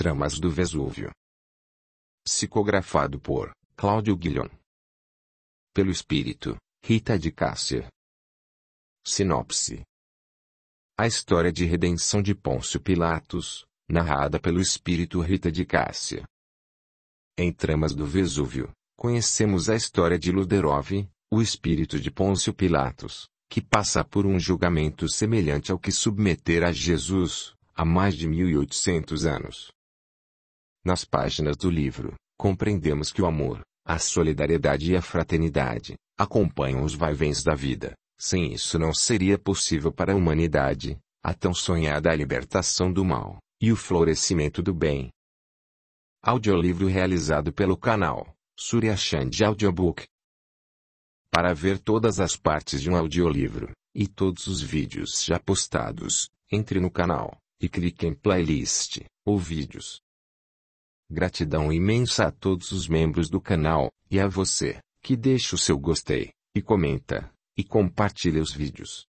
Tramas do Vesúvio. Psicografado por Cláudio Guilhom. Pelo Espírito, Rita de Cássia. Sinopse. A história de redenção de Pôncio Pilatos, narrada pelo Espírito Rita de Cássia. Em Tramas do Vesúvio, conhecemos a história de Luderov, o espírito de Pôncio Pilatos, que passa por um julgamento semelhante ao que submetera a Jesus, há mais de 1800 anos. Nas páginas do livro, compreendemos que o amor, a solidariedade e a fraternidade acompanham os vaivéns da vida. Sem isso não seria possível para a humanidade a tão sonhada libertação do mal e o florescimento do bem. Audiolivro realizado pelo canal Surya Chand Audiobook. Para ver todas as partes de um audiolivro e todos os vídeos já postados, entre no canal e clique em playlist ou vídeos. Gratidão imensa a todos os membros do canal, e a você, que deixa o seu gostei, e comenta, e compartilha os vídeos.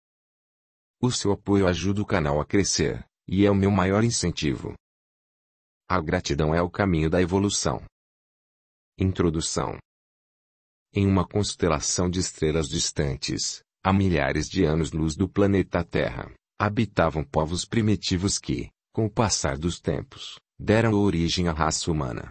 O seu apoio ajuda o canal a crescer, e é o meu maior incentivo. A gratidão é o caminho da evolução. Introdução. Em uma constelação de estrelas distantes, a milhares de anos-luz do planeta Terra, habitavam povos primitivos que, com o passar dos tempos, deram origem à raça humana.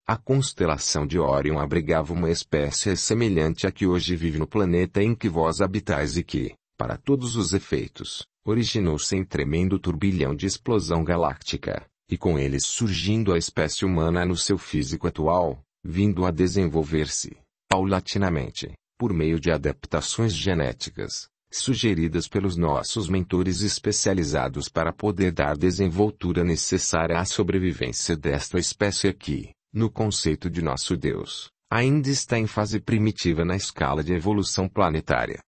A constelação de Órion abrigava uma espécie semelhante à que hoje vive no planeta em que vós habitais e que, para todos os efeitos, originou-se em tremendo turbilhão de explosão galáctica, e com eles surgindo a espécie humana no seu físico atual, vindo a desenvolver-se, paulatinamente, por meio de adaptações genéticas, sugeridas pelos nossos mentores especializados para poder dar desenvoltura necessária à sobrevivência desta espécie aqui, no conceito de nosso Deus, ainda está em fase primitiva na escala de evolução planetária.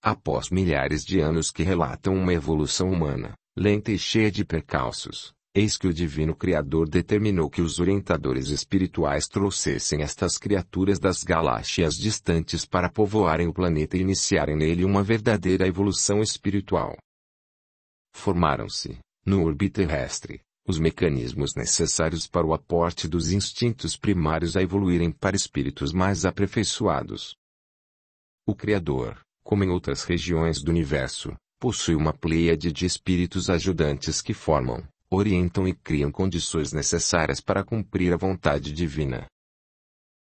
Após milhares de anos que relatam uma evolução humana, lenta e cheia de percalços, eis que o Divino Criador determinou que os orientadores espirituais trouxessem estas criaturas das galáxias distantes para povoarem o planeta e iniciarem nele uma verdadeira evolução espiritual. Formaram-se, no orbe terrestre, os mecanismos necessários para o aporte dos instintos primários a evoluírem para espíritos mais aperfeiçoados. O Criador, como em outras regiões do universo, possui uma pleiade de espíritos ajudantes que formam, orientam e criam condições necessárias para cumprir a vontade divina.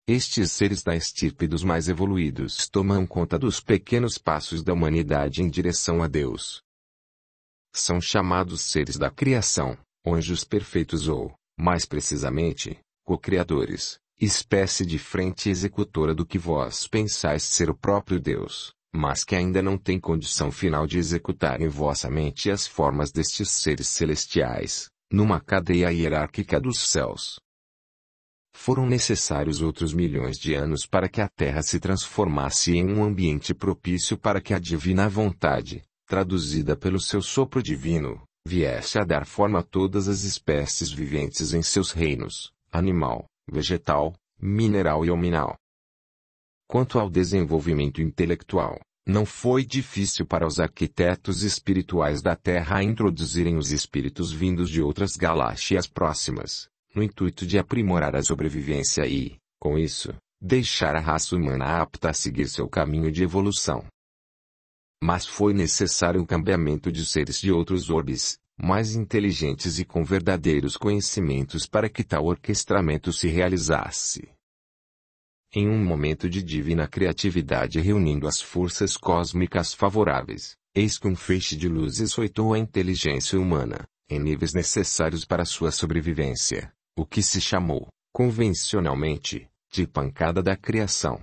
Estes seres da estirpe dos mais evoluídos tomam conta dos pequenos passos da humanidade em direção a Deus. São chamados seres da criação, anjos perfeitos ou, mais precisamente, co-criadores, espécie de frente executora do que vós pensais ser o próprio Deus, mas que ainda não tem condição final de executar em vossa mente as formas destes seres celestiais, numa cadeia hierárquica dos céus. Foram necessários outros milhões de anos para que a Terra se transformasse em um ambiente propício para que a divina vontade, traduzida pelo seu sopro divino, viesse a dar forma a todas as espécies viventes em seus reinos, animal, vegetal, mineral e hominal. Quanto ao desenvolvimento intelectual, não foi difícil para os arquitetos espirituais da Terra introduzirem os espíritos vindos de outras galáxias próximas, no intuito de aprimorar a sobrevivência e, com isso, deixar a raça humana apta a seguir seu caminho de evolução. Mas foi necessário um cambiamento de seres de outros orbes, mais inteligentes e com verdadeiros conhecimentos para que tal orquestramento se realizasse. Em um momento de divina criatividade reunindo as forças cósmicas favoráveis, eis que um feixe de luz açoitou a inteligência humana, em níveis necessários para sua sobrevivência, o que se chamou, convencionalmente, de pancada da criação.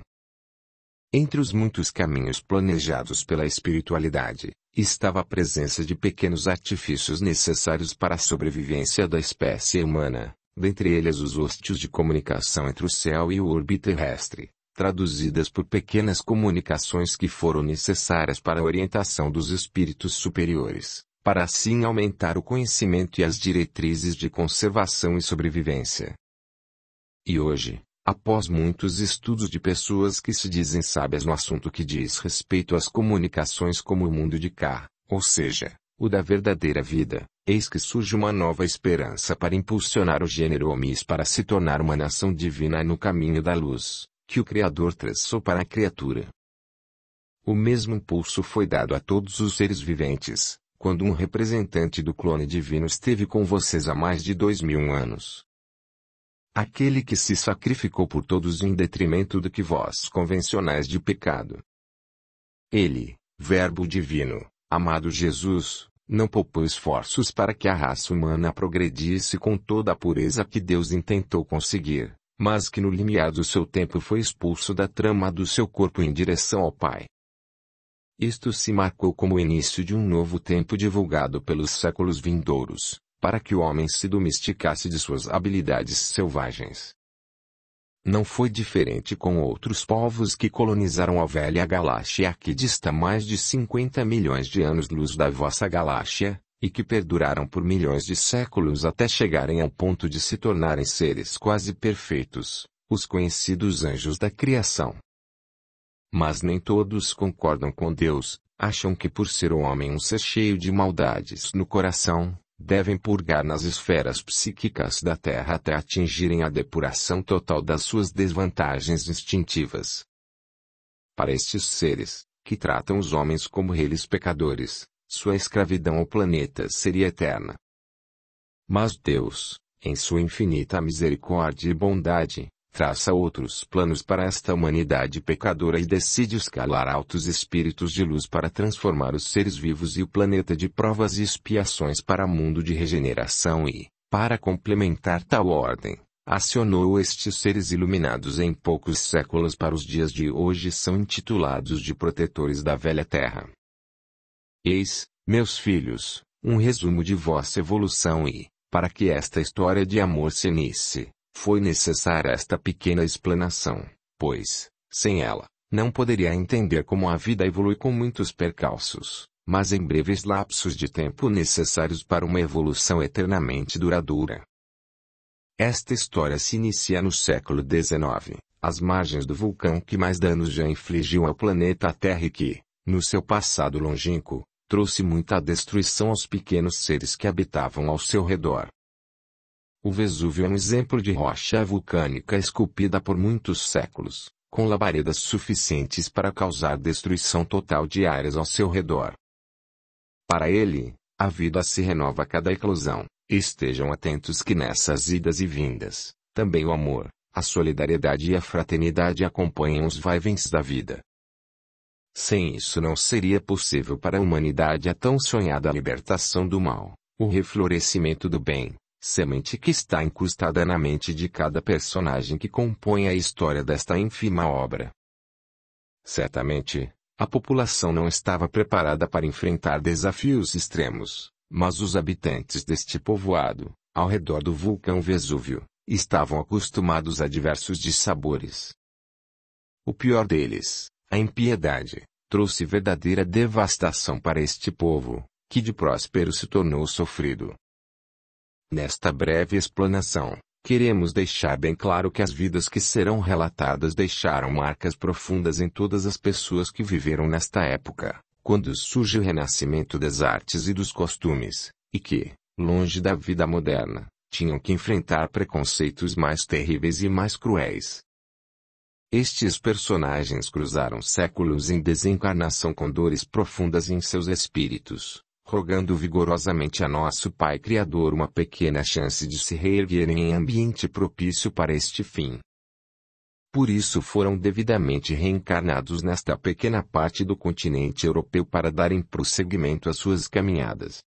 Entre os muitos caminhos planejados pela espiritualidade, estava a presença de pequenos artifícios necessários para a sobrevivência da espécie humana, dentre eles os hóstios de comunicação entre o céu e o orbe terrestre, traduzidas por pequenas comunicações que foram necessárias para a orientação dos espíritos superiores, para assim aumentar o conhecimento e as diretrizes de conservação e sobrevivência. E hoje, após muitos estudos de pessoas que se dizem sábias no assunto que diz respeito às comunicações como o mundo de cá, ou seja, o da verdadeira vida, Eis que surge uma nova esperança para impulsionar o gênero homis para se tornar uma nação divina no caminho da luz, que o Criador traçou para a criatura. O mesmo impulso foi dado a todos os seres viventes, quando um representante do clone divino esteve com vocês há mais de 2000 anos. Aquele que se sacrificou por todos em detrimento do que vós convencionais de pecado. Ele, Verbo divino, amado Jesus, não poupou esforços para que a raça humana progredisse com toda a pureza que Deus intentou conseguir, mas que no limiar do seu tempo foi expulso da trama do seu corpo em direção ao Pai. Isto se marcou como o início de um novo tempo divulgado pelos séculos vindouros, para que o homem se domesticasse de suas habilidades selvagens. Não foi diferente com outros povos que colonizaram a velha galáxia que dista mais de 50 milhões de anos-luz da vossa galáxia, e que perduraram por milhões de séculos até chegarem ao ponto de se tornarem seres quase perfeitos, os conhecidos anjos da criação. Mas nem todos concordam com Deus, acham que por ser o homem um ser cheio de maldades no coração, devem purgar nas esferas psíquicas da Terra até atingirem a depuração total das suas desvantagens instintivas. Para estes seres, que tratam os homens como reis pecadores, sua escravidão ao planeta seria eterna. Mas Deus, em sua infinita misericórdia e bondade, traça outros planos para esta humanidade pecadora e decide escalar altos espíritos de luz para transformar os seres vivos e o planeta de provas e expiações para mundo de regeneração e, para complementar tal ordem, acionou estes seres iluminados em poucos séculos para os dias de hoje são intitulados de protetores da velha Terra. Eis, meus filhos, um resumo de vossa evolução e, para que esta história de amor se inicie, foi necessária esta pequena explanação, pois, sem ela, não poderia entender como a vida evolui com muitos percalços, mas em breves lapsos de tempo necessários para uma evolução eternamente duradoura. Esta história se inicia no século XIX, às margens do vulcão que mais danos já infligiu ao planeta Terra e que, no seu passado longínquo, trouxe muita destruição aos pequenos seres que habitavam ao seu redor. O Vesúvio é um exemplo de rocha vulcânica esculpida por muitos séculos, com labaredas suficientes para causar destruição total de áreas ao seu redor. Para ele, a vida se renova a cada eclosão. Estejam atentos que nessas idas e vindas, também o amor, a solidariedade e a fraternidade acompanham os vai-vens da vida. Sem isso não seria possível para a humanidade a tão sonhada libertação do mal, o reflorescimento do bem, semente que está incrustada na mente de cada personagem que compõe a história desta ínfima obra. Certamente, a população não estava preparada para enfrentar desafios extremos, mas os habitantes deste povoado, ao redor do vulcão Vesúvio, estavam acostumados a diversos dissabores. O pior deles, a impiedade, trouxe verdadeira devastação para este povo, que de próspero se tornou sofrido. Nesta breve explanação, queremos deixar bem claro que as vidas que serão relatadas deixaram marcas profundas em todas as pessoas que viveram nesta época, quando surge o renascimento das artes e dos costumes, e que, longe da vida moderna, tinham que enfrentar preconceitos mais terríveis e mais cruéis. Estes personagens cruzaram séculos em desencarnação com dores profundas em seus espíritos, rogando vigorosamente a nosso Pai Criador uma pequena chance de se reerguerem em ambiente propício para este fim. Por isso foram devidamente reencarnados nesta pequena parte do continente europeu para darem prosseguimento às suas caminhadas.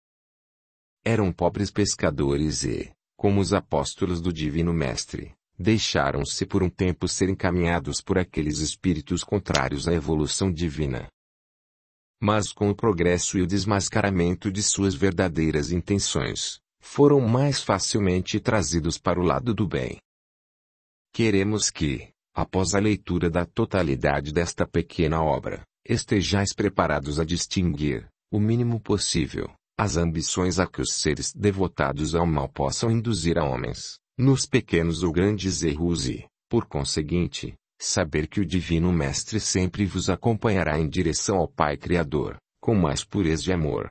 Eram pobres pescadores e, como os apóstolos do Divino Mestre, deixaram-se por um tempo ser encaminhados por aqueles espíritos contrários à evolução divina. Mas com o progresso e o desmascaramento de suas verdadeiras intenções, foram mais facilmente trazidos para o lado do bem. Queremos que, após a leitura da totalidade desta pequena obra, estejais preparados a distinguir, o mínimo possível, as ambições a que os seres devotados ao mal possam induzir a homens, nos pequenos ou grandes erros e, por conseguinte, saber que o Divino Mestre sempre vos acompanhará em direção ao Pai Criador, com mais pureza de amor.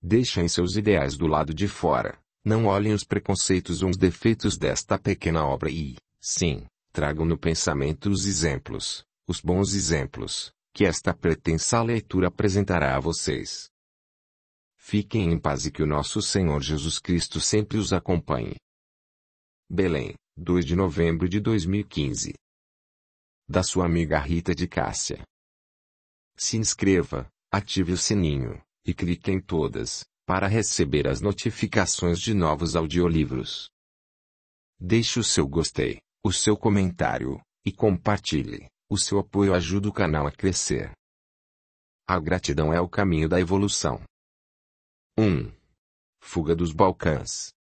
Deixem seus ideais do lado de fora. Não olhem os preconceitos ou os defeitos desta pequena obra e, sim, tragam no pensamento os exemplos, os bons exemplos, que esta pretensa leitura apresentará a vocês. Fiquem em paz e que o nosso Senhor Jesus Cristo sempre os acompanhe. Belém, 2 de novembro de 2015. Da sua amiga Rita de Cássia. Se inscreva, ative o sininho, e clique em todas, para receber as notificações de novos audiolivros. Deixe o seu gostei, o seu comentário, e compartilhe. O seu apoio ajuda o canal a crescer. A gratidão é o caminho da evolução. 1. Fuga dos Balcãs.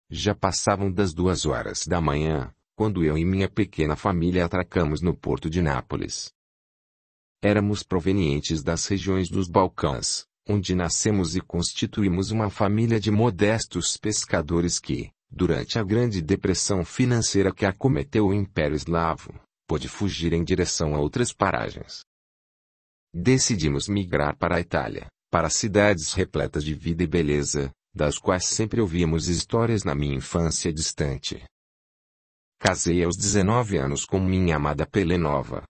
Já passavam das 2 horas da manhã, quando eu e minha pequena família atracamos no porto de Nápoles. Éramos provenientes das regiões dos Balcãs, onde nascemos e constituímos uma família de modestos pescadores que, durante a grande depressão financeira que acometeu o Império Eslavo, pôde fugir em direção a outras paragens. Decidimos migrar para a Itália, para cidades repletas de vida e beleza, das quais sempre ouvíamos histórias na minha infância distante. Casei aos 19 anos com minha amada Pelenova.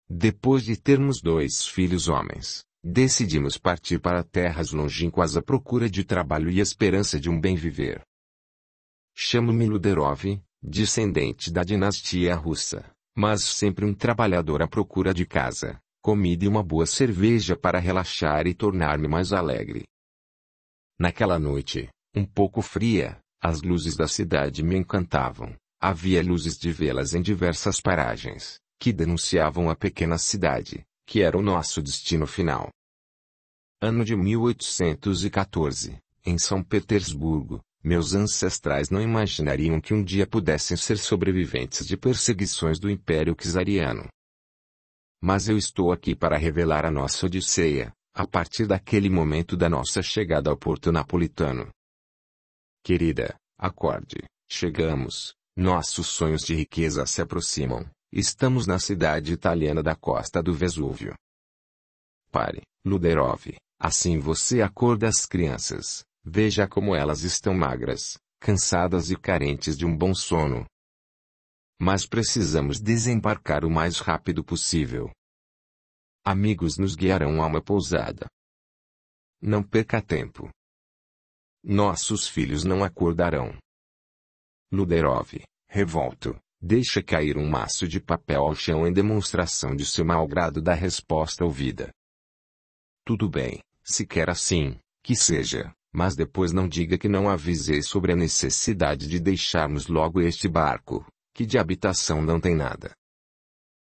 Depois de termos 2 filhos homens, decidimos partir para terras longínquas à procura de trabalho e esperança de um bem viver. Chamo-me Luderov, descendente da dinastia russa, mas sempre um trabalhador à procura de casa, comida e uma boa cerveja para relaxar e tornar-me mais alegre. Naquela noite, um pouco fria, as luzes da cidade me encantavam. Havia luzes de velas em diversas paragens, que denunciavam a pequena cidade, que era o nosso destino final. Ano de 1814, em São Petersburgo, meus ancestrais não imaginariam que um dia pudessem ser sobreviventes de perseguições do Império Czariano. Mas eu estou aqui para revelar a nossa odisseia, a partir daquele momento da nossa chegada ao porto napolitano. Querida, acorde, chegamos, nossos sonhos de riqueza se aproximam, estamos na cidade italiana da costa do Vesúvio. Pare, Luderov, assim você acorda as crianças, veja como elas estão magras, cansadas e carentes de um bom sono. Mas precisamos desembarcar o mais rápido possível. Amigos nos guiarão a uma pousada. Não perca tempo. Nossos filhos não acordarão. Luderov, revolto, deixa cair um maço de papel ao chão em demonstração de seu mau grado da resposta ouvida. Tudo bem, se quer assim, que seja, mas depois não diga que não avisei sobre a necessidade de deixarmos logo este barco, que de habitação não tem nada.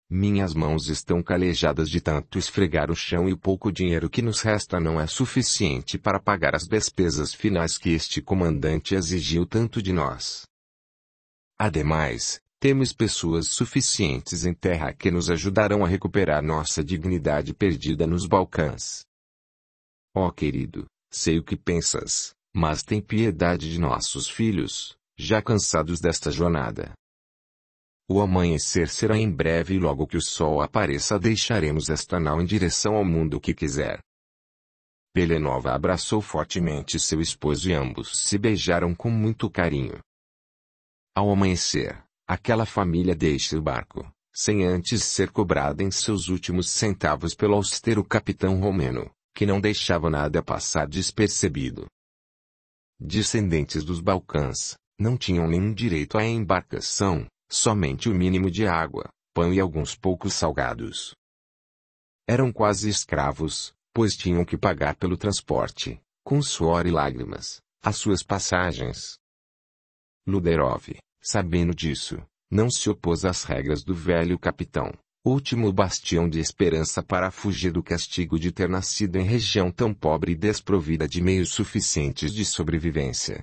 Minhas mãos estão calejadas de tanto esfregar o chão e o pouco dinheiro que nos resta não é suficiente para pagar as despesas finais que este comandante exigiu tanto de nós. Ademais, temos pessoas suficientes em terra que nos ajudarão a recuperar nossa dignidade perdida nos Balcãs. Ó querido, sei o que pensas, mas tem piedade de nossos filhos, já cansados desta jornada. O amanhecer será em breve e logo que o sol apareça deixaremos esta nau em direção ao mundo que quiser. Pelenova abraçou fortemente seu esposo e ambos se beijaram com muito carinho. Ao amanhecer, aquela família deixa o barco, sem antes ser cobrada em seus últimos centavos pelo austero capitão romeno, que não deixava nada passar despercebido. Descendentes dos Balcãs, não tinham nenhum direito à embarcação, somente o mínimo de água, pão e alguns poucos salgados. Eram quase escravos, pois tinham que pagar pelo transporte, com suor e lágrimas, as suas passagens. Luderov, sabendo disso, não se opôs às regras do velho capitão, último bastião de esperança para fugir do castigo de ter nascido em região tão pobre e desprovida de meios suficientes de sobrevivência.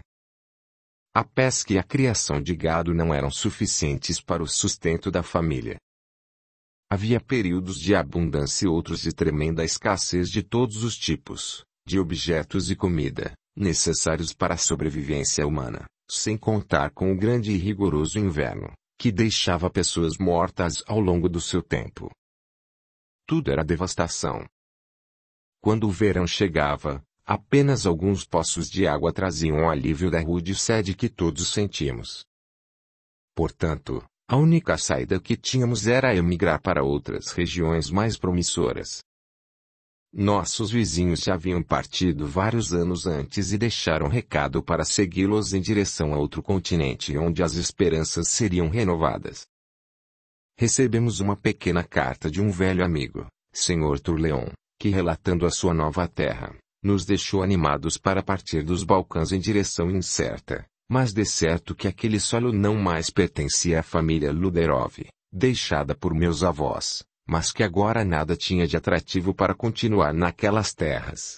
A pesca e a criação de gado não eram suficientes para o sustento da família. Havia períodos de abundância e outros de tremenda escassez de todos os tipos, de objetos e comida, necessários para a sobrevivência humana, sem contar com o grande e rigoroso inverno, que deixava pessoas mortas ao longo do seu tempo. Tudo era devastação. Quando o verão chegava, Apenas alguns poços de água traziam o alívio da rude sede que todos sentimos. Portanto, a única saída que tínhamos era emigrar para outras regiões mais promissoras. Nossos vizinhos já haviam partido vários anos antes e deixaram recado para segui-los em direção a outro continente onde as esperanças seriam renovadas. Recebemos uma pequena carta de um velho amigo, Sr. Turleon, que relatando a sua nova terra, nos deixou animados para partir dos Balcãs em direção incerta, mas de certo que aquele solo não mais pertencia à família Luderov, deixada por meus avós, mas que agora nada tinha de atrativo para continuar naquelas terras.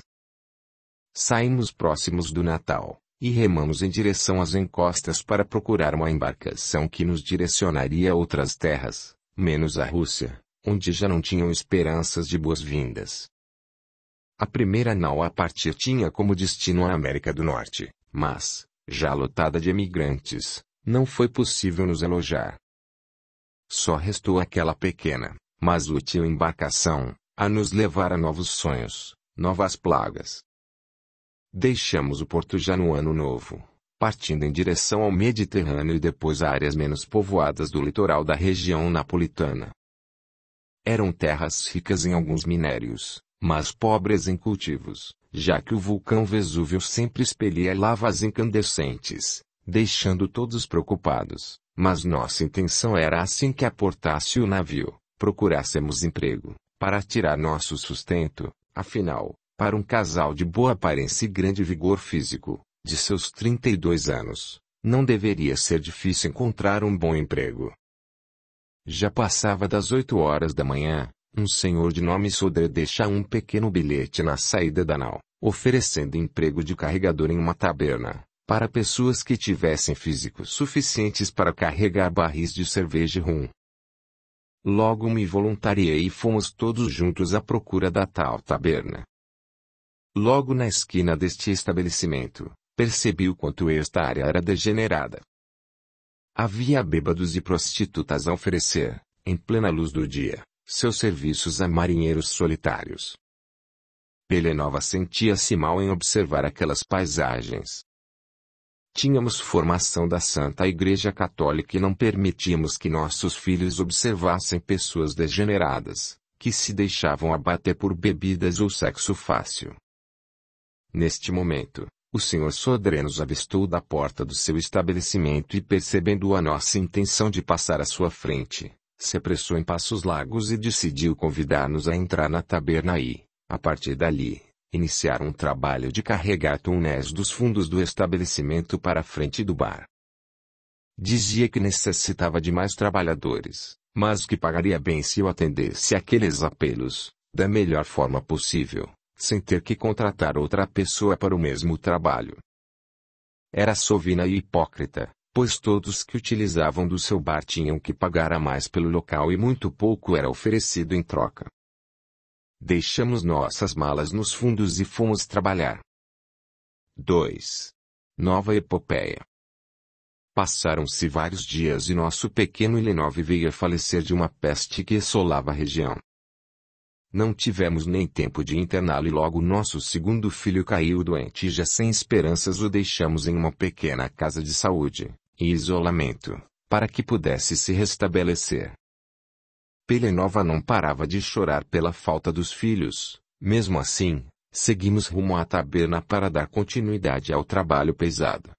Saímos próximos do Natal, e remamos em direção às encostas para procurar uma embarcação que nos direcionaria a outras terras, menos a Rússia, onde já não tinham esperanças de boas-vindas. A primeira nau a partir tinha como destino a América do Norte, mas, já lotada de emigrantes, não foi possível nos alojar. Só restou aquela pequena, mas útil embarcação, a nos levar a novos sonhos, novas plagas. Deixamos o porto já no ano novo, partindo em direção ao Mediterrâneo e depois a áreas menos povoadas do litoral da região napolitana. Eram terras ricas em alguns minérios, mas pobres em cultivos, já que o vulcão Vesúvio sempre expelia lavas incandescentes, deixando todos preocupados, mas nossa intenção era assim que aportasse o navio, procurássemos emprego, para tirar nosso sustento, afinal, para um casal de boa aparência e grande vigor físico, de seus 32 anos, não deveria ser difícil encontrar um bom emprego. Já passava das 8 horas da manhã, um senhor de nome Sodré deixa um pequeno bilhete na saída da nau, oferecendo emprego de carregador em uma taberna, para pessoas que tivessem físicos suficientes para carregar barris de cerveja e rum. Logo me voluntariei e fomos todos juntos à procura da tal taberna. Logo na esquina deste estabelecimento, percebi o quanto esta área era degenerada. Havia bêbados e prostitutas a oferecer, em plena luz do dia, seus serviços a marinheiros solitários. Pelenova sentia-se mal em observar aquelas paisagens. Tínhamos formação da Santa Igreja Católica e não permitíamos que nossos filhos observassem pessoas degeneradas, que se deixavam abater por bebidas ou sexo fácil. Neste momento, o Sr. Sodré nos avistou da porta do seu estabelecimento e percebendo a nossa intenção de passar à sua frente, se apressou em passos largos e decidiu convidar-nos a entrar na taberna e, a partir dali, iniciar um trabalho de carregar túneis dos fundos do estabelecimento para a frente do bar. Dizia que necessitava de mais trabalhadores, mas que pagaria bem se eu atendesse aqueles apelos, da melhor forma possível, sem ter que contratar outra pessoa para o mesmo trabalho. Era sovina e hipócrita, pois todos que utilizavam do seu bar tinham que pagar a mais pelo local e muito pouco era oferecido em troca. Deixamos nossas malas nos fundos e fomos trabalhar. 2. Nova epopeia. Passaram-se vários dias e nosso pequeno Ilenov veio a falecer de uma peste que assolava a região. Não tivemos nem tempo de interná-lo e logo nosso segundo filho caiu doente e já sem esperanças o deixamos em uma pequena casa de saúde, em isolamento, para que pudesse se restabelecer. Pelenova não parava de chorar pela falta dos filhos, mesmo assim, seguimos rumo à taberna para dar continuidade ao trabalho pesado.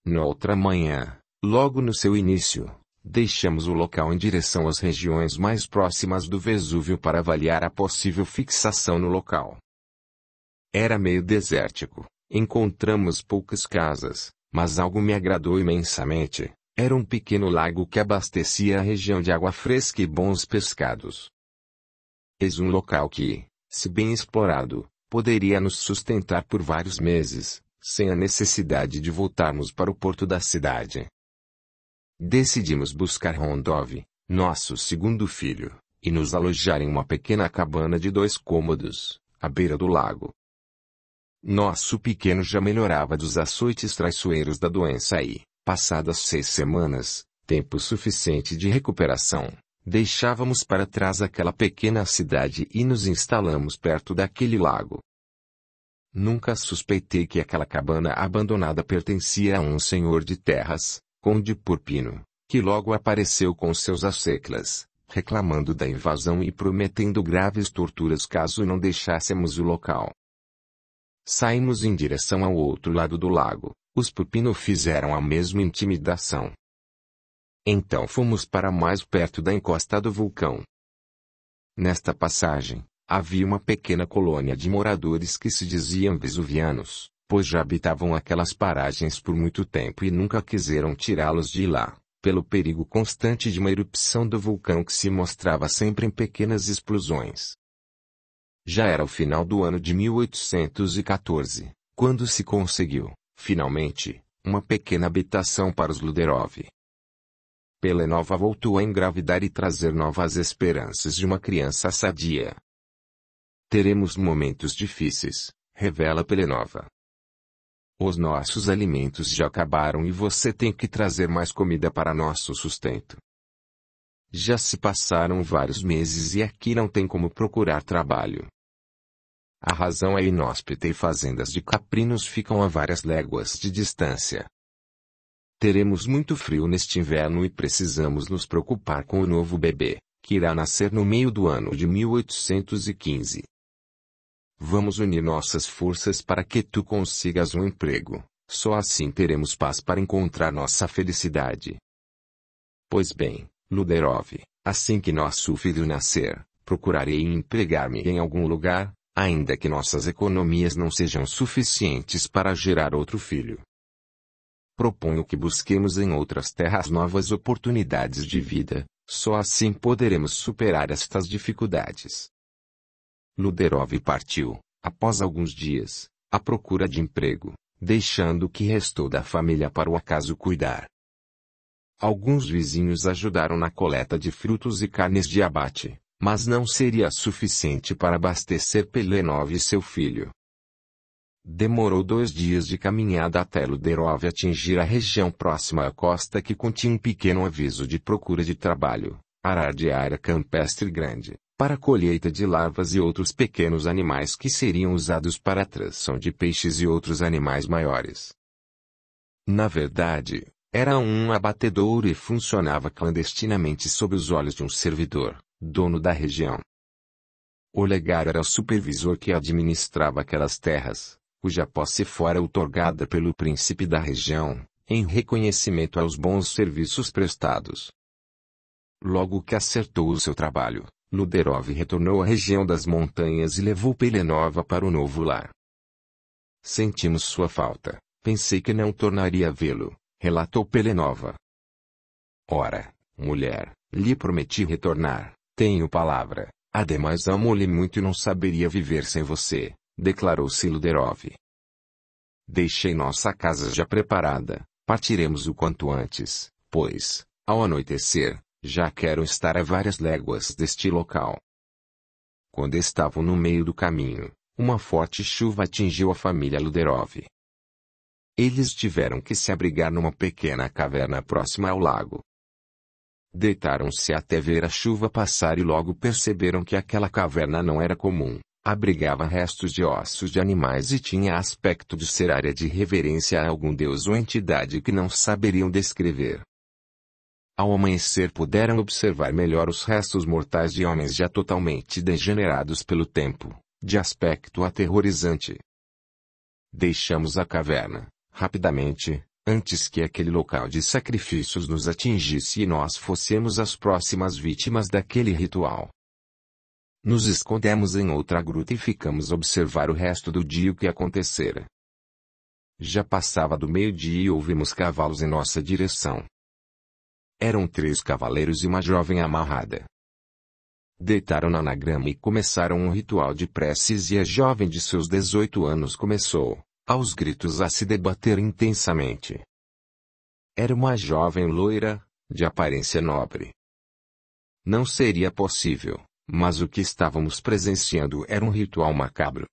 Na outra manhã, logo no seu início, deixamos o local em direção às regiões mais próximas do Vesúvio para avaliar a possível fixação no local. Era meio desértico, encontramos poucas casas, mas algo me agradou imensamente. Era um pequeno lago que abastecia a região de água fresca e bons pescados. Eis um local que, se bem explorado, poderia nos sustentar por vários meses, sem a necessidade de voltarmos para o porto da cidade. Decidimos buscar Rondov, nosso segundo filho, e nos alojar em uma pequena cabana de 2 cômodos, à beira do lago. Nosso pequeno já melhorava dos açoites traiçoeiros da doença e, passadas 6 semanas, tempo suficiente de recuperação, deixávamos para trás aquela pequena cidade e nos instalamos perto daquele lago. Nunca suspeitei que aquela cabana abandonada pertencia a um senhor de terras, Conde Purpino, que logo apareceu com seus asseclas, reclamando da invasão e prometendo graves torturas caso não deixássemos o local. Saímos em direção ao outro lado do lago. Os Purpino fizeram a mesma intimidação. Então fomos para mais perto da encosta do vulcão. Nesta passagem, havia uma pequena colônia de moradores que se diziam vesuvianos, pois já habitavam aquelas paragens por muito tempo e nunca quiseram tirá-los de lá, pelo perigo constante de uma erupção do vulcão que se mostrava sempre em pequenas explosões. Já era o final do ano de 1814, quando se conseguiu, finalmente, uma pequena habitação para os Luderov. Pelenova voltou a engravidar e trazer novas esperanças de uma criança sadia. Teremos momentos difíceis, revela Pelenova. Os nossos alimentos já acabaram e você tem que trazer mais comida para nosso sustento. Já se passaram vários meses e aqui não tem como procurar trabalho. A razão é inóspita e fazendas de caprinos ficam a várias léguas de distância. Teremos muito frio neste inverno e precisamos nos preocupar com o novo bebê, que irá nascer no meio do ano de 1815. Vamos unir nossas forças para que tu consigas um emprego, só assim teremos paz para encontrar nossa felicidade. Pois bem, Luderov, assim que nosso filho nascer, procurarei empregar-me em algum lugar, ainda que nossas economias não sejam suficientes para gerar outro filho. Proponho que busquemos em outras terras novas oportunidades de vida, só assim poderemos superar estas dificuldades. Luderov partiu, após alguns dias, à procura de emprego, deixando o que restou da família para o acaso cuidar. Alguns vizinhos ajudaram na coleta de frutos e carnes de abate, mas não seria suficiente para abastecer Pelenov e seu filho. Demorou 2 dias de caminhada até Luderov atingir a região próxima à costa que continha um pequeno aviso de procura de trabalho, arar de área campestre grande, para a colheita de larvas e outros pequenos animais que seriam usados para a atração de peixes e outros animais maiores. Na verdade, era um abatedouro e funcionava clandestinamente sob os olhos de um servidor, dono da região. Olegar era o supervisor que administrava aquelas terras, cuja posse fora outorgada pelo príncipe da região, em reconhecimento aos bons serviços prestados. Logo que acertou o seu trabalho, Luderov retornou à região das montanhas e levou Pelenova para o novo lar. Sentimos sua falta, pensei que não tornaria a vê-lo, relatou Pelenova. Ora, mulher, lhe prometi retornar, tenho palavra, ademais amo-lhe muito e não saberia viver sem você, declarou-se Luderov. Deixei nossa casa já preparada, partiremos o quanto antes, pois, ao anoitecer, já quero estar a várias léguas deste local. Quando estavam no meio do caminho, uma forte chuva atingiu a família Luderov. Eles tiveram que se abrigar numa pequena caverna próxima ao lago. Deitaram-se até ver a chuva passar e logo perceberam que aquela caverna não era comum, abrigava restos de ossos de animais e tinha aspecto de ser área de reverência a algum deus ou entidade que não saberiam descrever. Ao amanhecer puderam observar melhor os restos mortais de homens já totalmente degenerados pelo tempo, de aspecto aterrorizante. Deixamos a caverna, rapidamente, antes que aquele local de sacrifícios nos atingisse e nós fôssemos as próximas vítimas daquele ritual. Nos escondemos em outra gruta e ficamos a observar o resto do dia o que acontecera. Já passava do meio-dia e ouvimos cavalos em nossa direção. Eram 3 cavaleiros e uma jovem amarrada. Deitaram-na na grama e começaram um ritual de preces e a jovem de seus 18 anos começou, aos gritos, a se debater intensamente. Era uma jovem loira, de aparência nobre. Não seria possível, mas o que estávamos presenciando era um ritual macabro.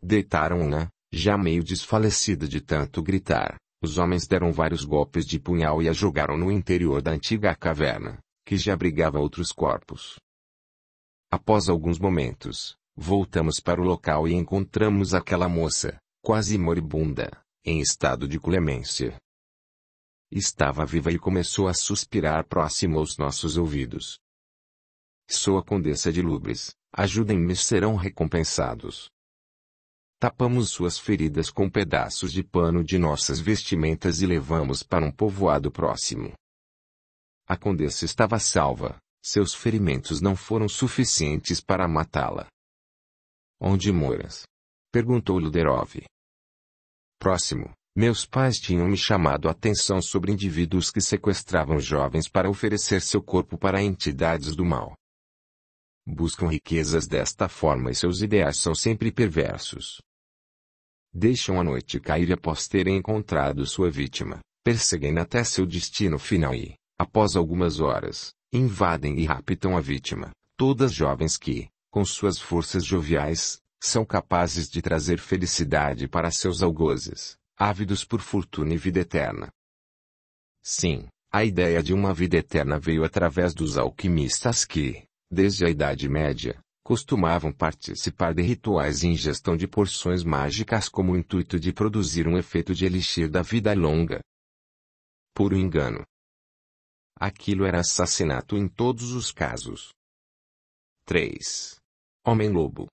Deitaram-na, já meio desfalecida de tanto gritar, os homens deram vários golpes de punhal e a jogaram no interior da antiga caverna, que já abrigava outros corpos. Após alguns momentos, Voltamos para o local e encontramos aquela moça, quase moribunda, em estado de clemência. Estava viva e começou a suspirar próximo aos nossos ouvidos. Sou a Condessa de Lubres, ajudem-me, serão recompensados. Tapamos suas feridas com pedaços de pano de nossas vestimentas e levamos para um povoado próximo. A condessa estava salva, seus ferimentos não foram suficientes para matá-la. Onde moras? Perguntou Luderov. Próximo, meus pais tinham me chamado a atenção sobre indivíduos que sequestravam jovens para oferecer seu corpo para entidades do mal. Buscam riquezas desta forma e seus ideais são sempre perversos. Deixam a noite cair após terem encontrado sua vítima, perseguem até seu destino final e, após algumas horas, invadem e raptam a vítima, todas jovens que, com suas forças joviais, são capazes de trazer felicidade para seus algozes, ávidos por fortuna e vida eterna. Sim, a ideia de uma vida eterna veio através dos alquimistas que, desde a Idade Média, costumavam participar de rituais e ingestão de porções mágicas com o intuito de produzir um efeito de elixir da vida longa. Puro engano. Aquilo era assassinato em todos os casos. 3. Homem-lobo.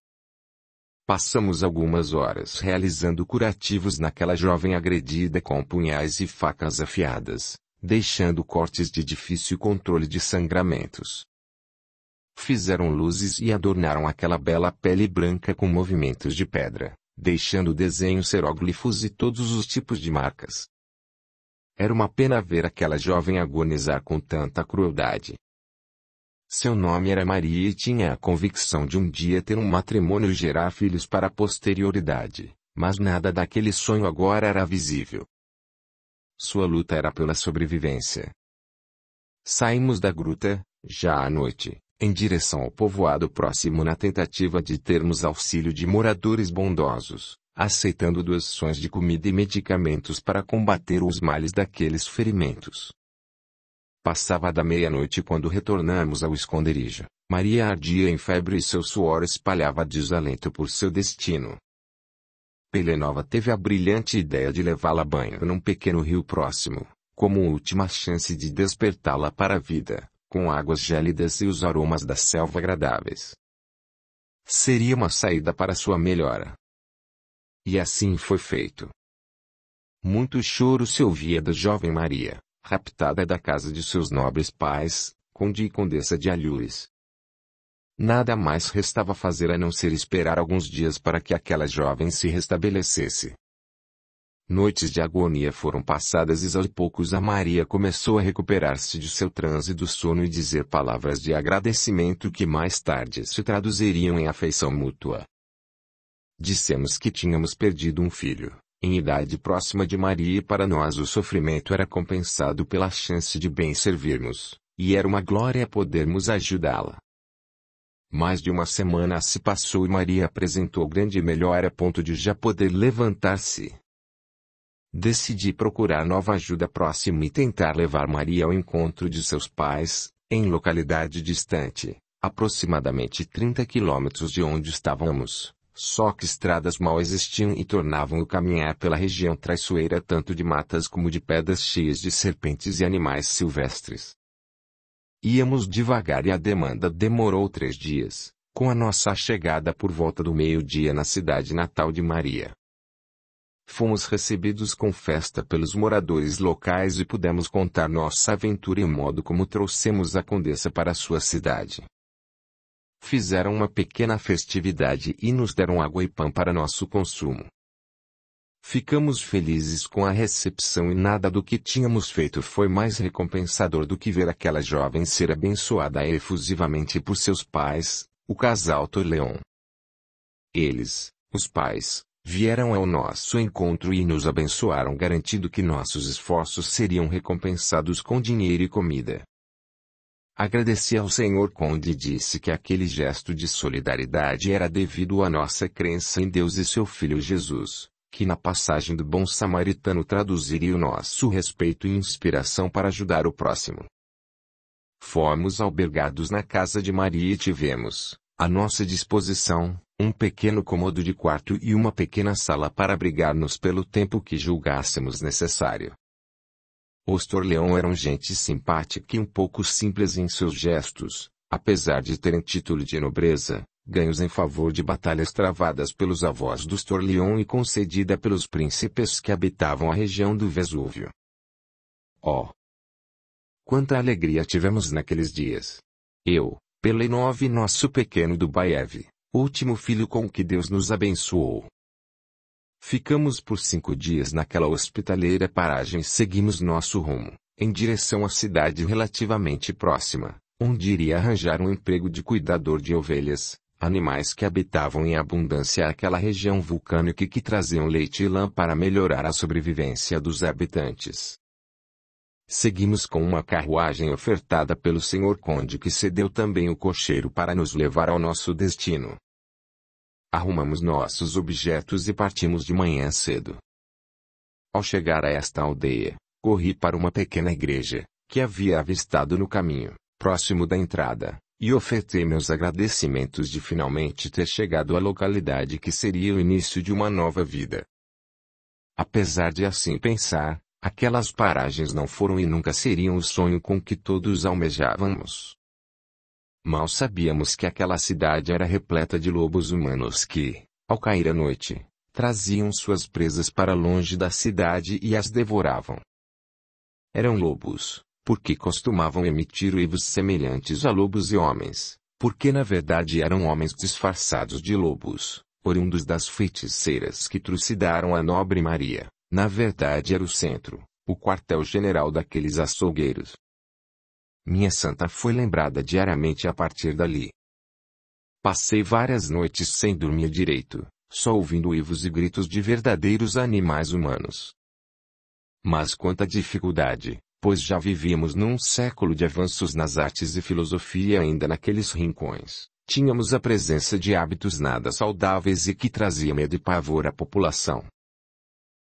Passamos algumas horas realizando curativos naquela jovem agredida com punhais e facas afiadas, deixando cortes de difícil controle de sangramentos. Fizeram luzes e adornaram aquela bela pele branca com movimentos de pedra, deixando desenhos hieróglifos e todos os tipos de marcas. Era uma pena ver aquela jovem agonizar com tanta crueldade. Seu nome era Maria e tinha a convicção de um dia ter um matrimônio e gerar filhos para a posterioridade, mas nada daquele sonho agora era visível. Sua luta era pela sobrevivência. Saímos da gruta, já à noite, em direção ao povoado próximo na tentativa de termos auxílio de moradores bondosos, aceitando doações de comida e medicamentos para combater os males daqueles ferimentos. Passava da meia-noite quando retornamos ao esconderijo. Maria ardia em febre e seu suor espalhava desalento por seu destino. Pelenova teve a brilhante ideia de levá-la a banho num pequeno rio próximo, como última chance de despertá-la para a vida, com águas gélidas e os aromas da selva agradáveis. Seria uma saída para sua melhora. E assim foi feito. Muito choro se ouvia da jovem Maria, raptada da casa de seus nobres pais, conde e condessa de Alhures. Nada mais restava fazer a não ser esperar alguns dias para que aquela jovem se restabelecesse. Noites de agonia foram passadas e aos poucos a Maria começou a recuperar-se de seu transe do sono e dizer palavras de agradecimento que mais tarde se traduziriam em afeição mútua. Dissemos que tínhamos perdido um filho, em idade próxima de Maria, e para nós o sofrimento era compensado pela chance de bem servirmos, e era uma glória podermos ajudá-la. Mais de uma semana se passou e Maria apresentou grande melhora a ponto de já poder levantar-se. Decidi procurar nova ajuda próxima e tentar levar Maria ao encontro de seus pais, em localidade distante, aproximadamente 30 quilômetros de onde estávamos, só que estradas mal existiam e tornavam o caminhar pela região traiçoeira tanto de matas como de pedras cheias de serpentes e animais silvestres. Íamos devagar e a demanda demorou 3 dias, com a nossa chegada por volta do meio-dia na cidade natal de Maria. Fomos recebidos com festa pelos moradores locais e pudemos contar nossa aventura e o modo como trouxemos a condessa para sua cidade. Fizeram uma pequena festividade e nos deram água e pão para nosso consumo. Ficamos felizes com a recepção e nada do que tínhamos feito foi mais recompensador do que ver aquela jovem ser abençoada efusivamente por seus pais, o casal Torleon. Eles, os pais, vieram ao nosso encontro e nos abençoaram, garantindo que nossos esforços seriam recompensados com dinheiro e comida. Agradeci ao Senhor Conde e disse que aquele gesto de solidariedade era devido à nossa crença em Deus e seu Filho Jesus, que na passagem do bom samaritano traduziria o nosso respeito e inspiração para ajudar o próximo. Fomos albergados na casa de Maria e tivemos, à nossa disposição, um pequeno cômodo de quarto e uma pequena sala para abrigar-nos pelo tempo que julgássemos necessário. Os Torleon eram gente simpática e um pouco simples em seus gestos, apesar de terem título de nobreza, ganhos em favor de batalhas travadas pelos avós dos Torleon e concedida pelos príncipes que habitavam a região do Vesúvio. Oh! Quanta alegria tivemos naqueles dias! Eu, Pelenov e nosso pequeno Dubaev, último filho com que Deus nos abençoou. Ficamos por 5 dias naquela hospitaleira paragem e seguimos nosso rumo, em direção à cidade relativamente próxima, onde iria arranjar um emprego de cuidador de ovelhas, animais que habitavam em abundância aquela região vulcânica e que traziam leite e lã para melhorar a sobrevivência dos habitantes. Seguimos com uma carruagem ofertada pelo senhor conde que cedeu também o cocheiro para nos levar ao nosso destino. Arrumamos nossos objetos e partimos de manhã cedo. Ao chegar a esta aldeia, corri para uma pequena igreja, que havia avistado no caminho, próximo da entrada, e ofertei meus agradecimentos de finalmente ter chegado à localidade que seria o início de uma nova vida. Apesar de assim pensar, aquelas paragens não foram e nunca seriam o sonho com que todos almejávamos. Mal sabíamos que aquela cidade era repleta de lobos humanos que, ao cair a noite, traziam suas presas para longe da cidade e as devoravam. Eram lobos, porque costumavam emitir uivos semelhantes a lobos e homens, porque na verdade eram homens disfarçados de lobos, oriundos das feiticeiras que trucidaram a nobre Maria. Na verdade era o centro, o quartel-general daqueles açougueiros. Minha santa foi lembrada diariamente a partir dali. Passei várias noites sem dormir direito, só ouvindo uivos e gritos de verdadeiros animais humanos. Mas quanta dificuldade, pois já vivíamos num século de avanços nas artes e filosofia ainda naqueles rincões, tínhamos a presença de hábitos nada saudáveis e que trazia medo e pavor à população.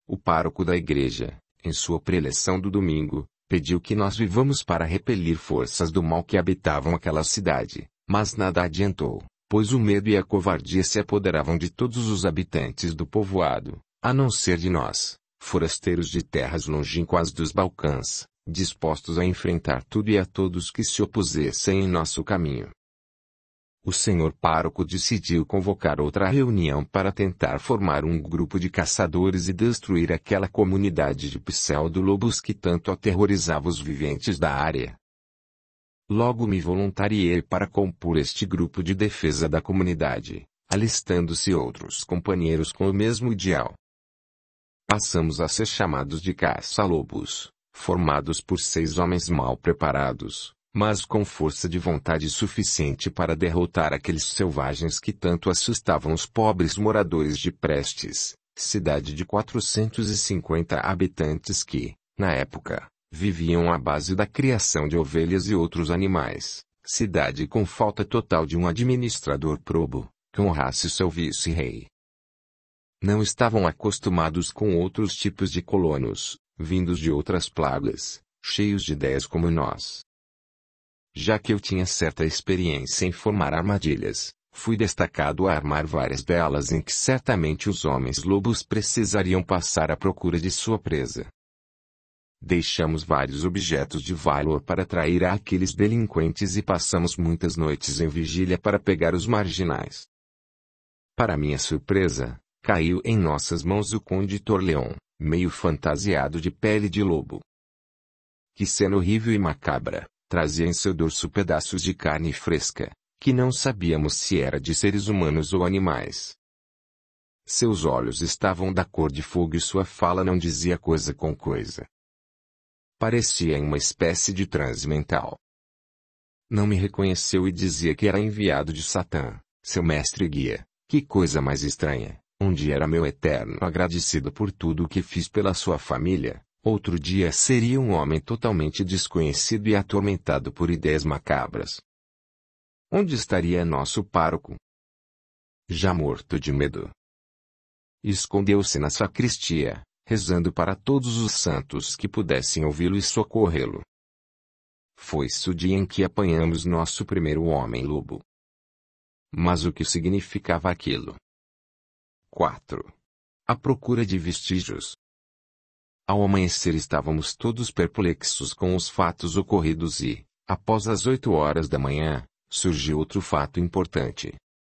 O pároco da igreja, em sua preleção do domingo, pediu que nós vivamos para repelir forças do mal que habitavam aquela cidade, mas nada adiantou, pois o medo e a covardia se apoderavam de todos os habitantes do povoado, a não ser de nós, forasteiros de terras longínquas dos Balcãs, dispostos a enfrentar tudo e a todos que se opusessem em nosso caminho. O senhor pároco decidiu convocar outra reunião para tentar formar um grupo de caçadores e destruir aquela comunidade de pseudo-lobos que tanto aterrorizava os viventes da área. Logo me voluntariei para compor este grupo de defesa da comunidade, alistando-se outros companheiros com o mesmo ideal. Passamos a ser chamados de caça-lobos, formados por 6 homens mal preparados, mas com força de vontade suficiente para derrotar aqueles selvagens que tanto assustavam os pobres moradores de Prestes, cidade de 450 habitantes que, na época, viviam à base da criação de ovelhas e outros animais, cidade com falta total de um administrador probo, que honrasse seu vice-rei. Não estavam acostumados com outros tipos de colonos, vindos de outras plagas, cheios de ideias como nós. Já que eu tinha certa experiência em formar armadilhas, fui destacado a armar várias delas em que certamente os homens-lobos precisariam passar à procura de sua presa. Deixamos vários objetos de valor para atrair aqueles delinquentes e passamos muitas noites em vigília para pegar os marginais. Para minha surpresa, caiu em nossas mãos o conde Torleon, meio fantasiado de pele de lobo. Que cena horrível e macabra! Trazia em seu dorso pedaços de carne fresca, que não sabíamos se era de seres humanos ou animais. Seus olhos estavam da cor de fogo e sua fala não dizia coisa com coisa. Parecia uma espécie de transe mental. Não me reconheceu e dizia que era enviado de Satã, seu mestre e guia. Que coisa mais estranha! Um dia era meu eterno agradecido por tudo o que fiz pela sua família. Outro dia seria um homem totalmente desconhecido e atormentado por ideias macabras. Onde estaria nosso pároco? Já morto de medo. Escondeu-se na sacristia, rezando para todos os santos que pudessem ouvi-lo e socorrê-lo. Foi-se o dia em que apanhamos nosso primeiro homem-lobo. Mas o que significava aquilo? 4. A procura de vestígios. Ao amanhecer estávamos todos perplexos com os fatos ocorridos e, após as 8 horas da manhã, surgiu outro fato importante.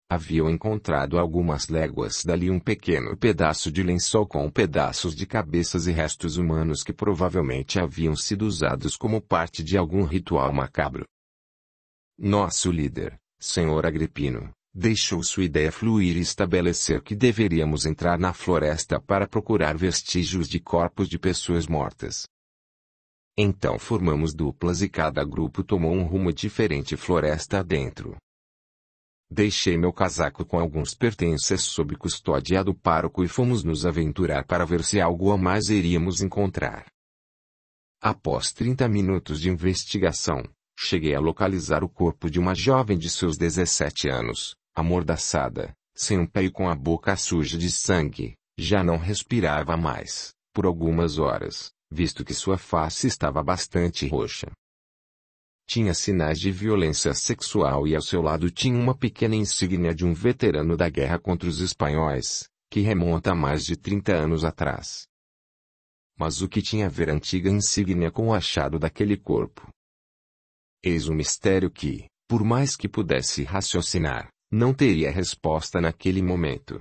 Haviam encontrado a algumas léguas dali um pequeno pedaço de lençol com pedaços de cabeças e restos humanos que provavelmente haviam sido usados como parte de algum ritual macabro. Nosso líder, Sr. Agripino, deixou sua ideia fluir e estabelecer que deveríamos entrar na floresta para procurar vestígios de corpos de pessoas mortas. Então formamos duplas e cada grupo tomou um rumo diferente floresta adentro. Deixei meu casaco com alguns pertences sob custódia do pároco e fomos nos aventurar para ver se algo a mais iríamos encontrar. Após 30 minutos de investigação, cheguei a localizar o corpo de uma jovem de seus 17 anos, amordaçada, sem um pé e com a boca suja de sangue. Já não respirava mais, por algumas horas, visto que sua face estava bastante roxa. Tinha sinais de violência sexual e ao seu lado tinha uma pequena insígnia de um veterano da guerra contra os espanhóis, que remonta a mais de 30 anos atrás. Mas o que tinha a ver a antiga insígnia com o achado daquele corpo? Eis um mistério que, por mais que pudesse raciocinar, não teria resposta naquele momento.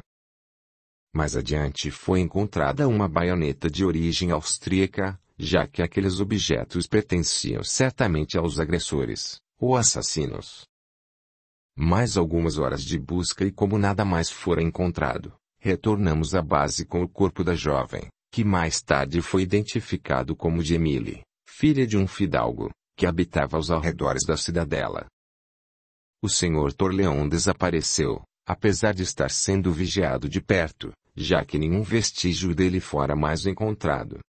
Mais adiante foi encontrada uma baioneta de origem austríaca, já que aqueles objetos pertenciam certamente aos agressores, ou assassinos. Mais algumas horas de busca e como nada mais fora encontrado, retornamos à base com o corpo da jovem, que mais tarde foi identificado como de Emile, filha de um fidalgo, que habitava aos arredores da cidadela. O Sr. Torleão desapareceu, apesar de estar sendo vigiado de perto, já que nenhum vestígio dele fora mais encontrado.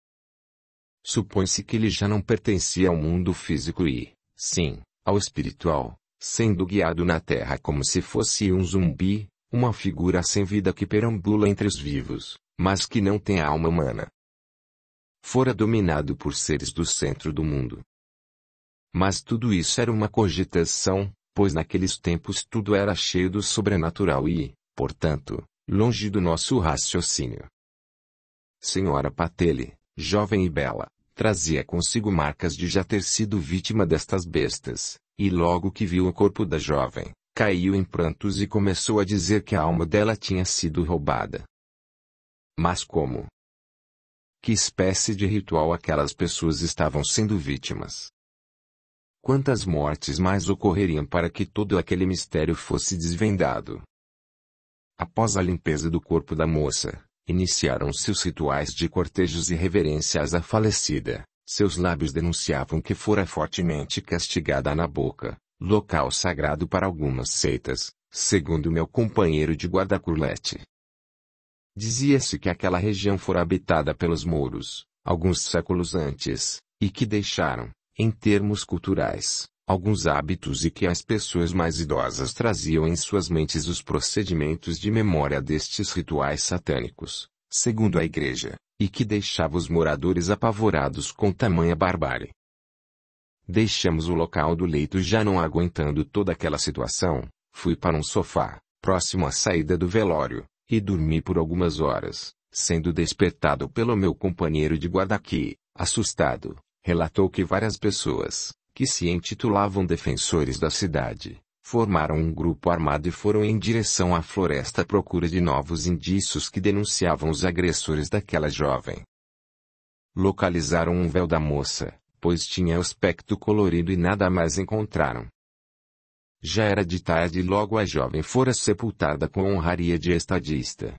Supõe-se que ele já não pertencia ao mundo físico e, sim, ao espiritual, sendo guiado na terra como se fosse um zumbi, uma figura sem vida que perambula entre os vivos, mas que não tem alma humana. Fora dominado por seres do centro do mundo. Mas tudo isso era uma cogitação, pois naqueles tempos tudo era cheio do sobrenatural e, portanto, longe do nosso raciocínio. Senhora Patelli, jovem e bela, trazia consigo marcas de já ter sido vítima destas bestas, e logo que viu o corpo da jovem, caiu em prantos e começou a dizer que a alma dela tinha sido roubada. Mas como? Que espécie de ritual aquelas pessoas estavam sendo vítimas? Quantas mortes mais ocorreriam para que todo aquele mistério fosse desvendado? Após a limpeza do corpo da moça, iniciaram-se os rituais de cortejos e reverências à falecida. Seus lábios denunciavam que fora fortemente castigada na boca, local sagrado para algumas seitas, segundo meu companheiro de guarda-curlete. Dizia-se que aquela região fora habitada pelos mouros, alguns séculos antes, e que deixaram, em termos culturais, alguns hábitos e que as pessoas mais idosas traziam em suas mentes os procedimentos de memória destes rituais satânicos, segundo a igreja, e que deixava os moradores apavorados com tamanha barbárie. Deixamos o local do leito já não aguentando toda aquela situação, fui para um sofá, próximo à saída do velório, e dormi por algumas horas, sendo despertado pelo meu companheiro de guarda que, assustado, relatou que várias pessoas, que se intitulavam defensores da cidade, formaram um grupo armado e foram em direção à floresta à procura de novos indícios que denunciavam os agressores daquela jovem. Localizaram um véu da moça, pois tinha aspecto colorido e nada mais encontraram. Já era de tarde e logo a jovem fora sepultada com honraria de estadista.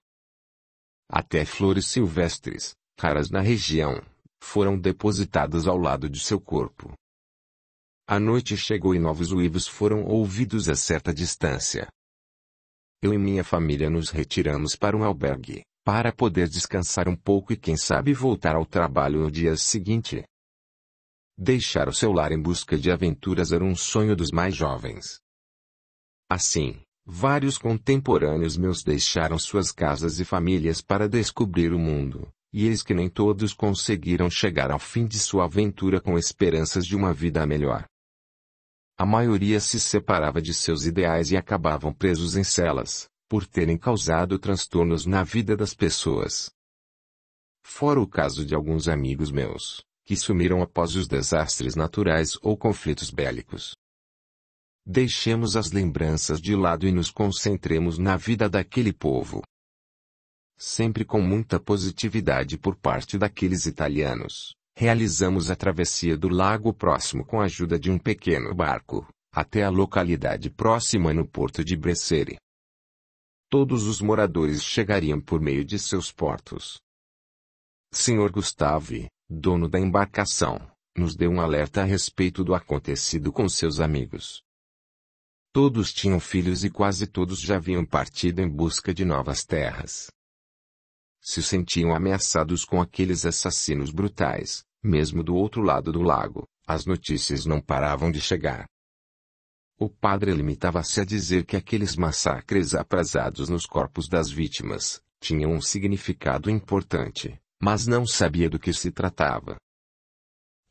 Até flores silvestres, raras na região, foram depositadas ao lado de seu corpo. A noite chegou e novos uivos foram ouvidos a certa distância. Eu e minha família nos retiramos para um albergue, para poder descansar um pouco e quem sabe voltar ao trabalho no dia seguinte. Deixar o seu lar em busca de aventuras era um sonho dos mais jovens. Assim, vários contemporâneos meus deixaram suas casas e famílias para descobrir o mundo, e eis que nem todos conseguiram chegar ao fim de sua aventura com esperanças de uma vida melhor. A maioria se separava de seus ideais e acabavam presos em celas, por terem causado transtornos na vida das pessoas. Fora o caso de alguns amigos meus, que sumiram após os desastres naturais ou conflitos bélicos. Deixemos as lembranças de lado e nos concentremos na vida daquele povo. Sempre com muita positividade por parte daqueles italianos, realizamos a travessia do lago próximo com a ajuda de um pequeno barco, até a localidade próxima no porto de Bresciere. Todos os moradores chegariam por meio de seus portos. Sr. Gustave, dono da embarcação, nos deu um alerta a respeito do acontecido com seus amigos. Todos tinham filhos e quase todos já haviam partido em busca de novas terras. Se sentiam ameaçados com aqueles assassinos brutais, mesmo do outro lado do lago, as notícias não paravam de chegar. O padre limitava-se a dizer que aqueles massacres aprazados nos corpos das vítimas tinham um significado importante, mas não sabia do que se tratava.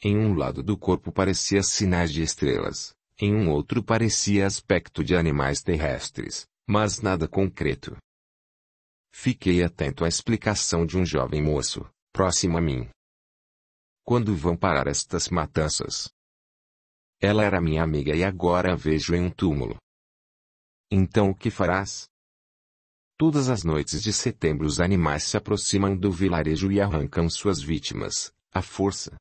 Em um lado do corpo parecia sinais de estrelas. Em um outro parecia aspecto de animais terrestres, mas nada concreto. Fiquei atento à explicação de um jovem moço, próximo a mim. Quando vão parar estas matanças? Ela era minha amiga e agora a vejo em um túmulo. Então o que farás? Todas as noites de setembro os animais se aproximam do vilarejo e arrancam suas vítimas, à força.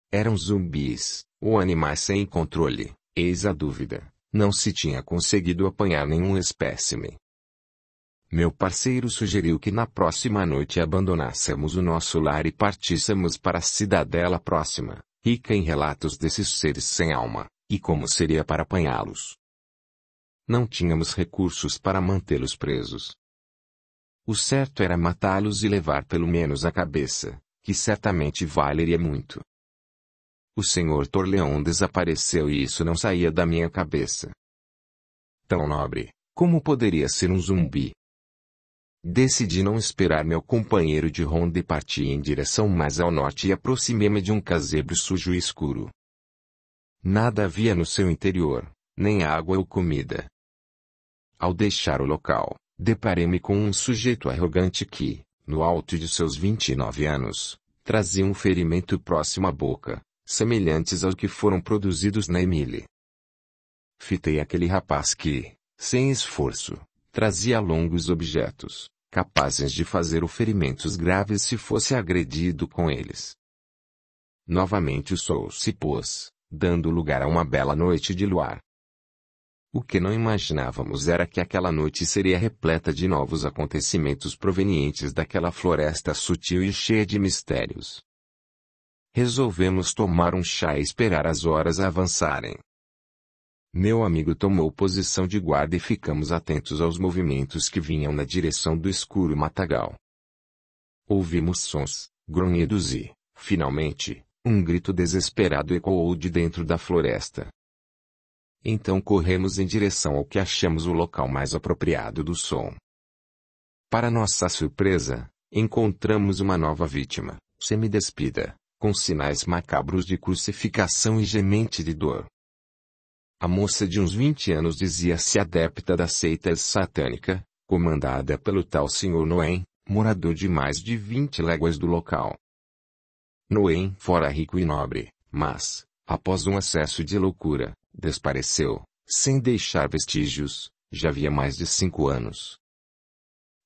Eram zumbis, ou animais sem controle, eis a dúvida, não se tinha conseguido apanhar nenhum espécime. Meu parceiro sugeriu que na próxima noite abandonássemos o nosso lar e partíssemos para a cidadela próxima, rica em relatos desses seres sem alma, e como seria para apanhá-los. Não tínhamos recursos para mantê-los presos. O certo era matá-los e levar pelo menos a cabeça, que certamente valeria muito. O Sr. Torleon desapareceu e isso não saía da minha cabeça. Tão nobre, como poderia ser um zumbi? Decidi não esperar meu companheiro de ronda e parti em direção mais ao norte e aproximei-me de um casebre sujo e escuro. Nada havia no seu interior, nem água ou comida. Ao deixar o local, deparei-me com um sujeito arrogante que, no alto de seus 29 anos, trazia um ferimento próximo à boca, semelhantes aos que foram produzidos na Emília. Fitei aquele rapaz que, sem esforço, trazia longos objetos, capazes de fazer o ferimentos graves se fosse agredido com eles. Novamente o sol se pôs, dando lugar a uma bela noite de luar. O que não imaginávamos era que aquela noite seria repleta de novos acontecimentos provenientes daquela floresta sutil e cheia de mistérios. Resolvemos tomar um chá e esperar as horas avançarem. Meu amigo tomou posição de guarda e ficamos atentos aos movimentos que vinham na direção do escuro matagal. Ouvimos sons, grunhidos e, finalmente, um grito desesperado ecoou de dentro da floresta. Então corremos em direção ao que achamos o local mais apropriado do som. Para nossa surpresa, encontramos uma nova vítima, semidespida, com sinais macabros de crucificação e gemente de dor. A moça de uns 20 anos dizia-se adepta da seita satânica, comandada pelo tal Sr. Noem, morador de mais de 20 léguas do local. Noem fora rico e nobre, mas, após um acesso de loucura, desapareceu, sem deixar vestígios, já havia mais de 5 anos.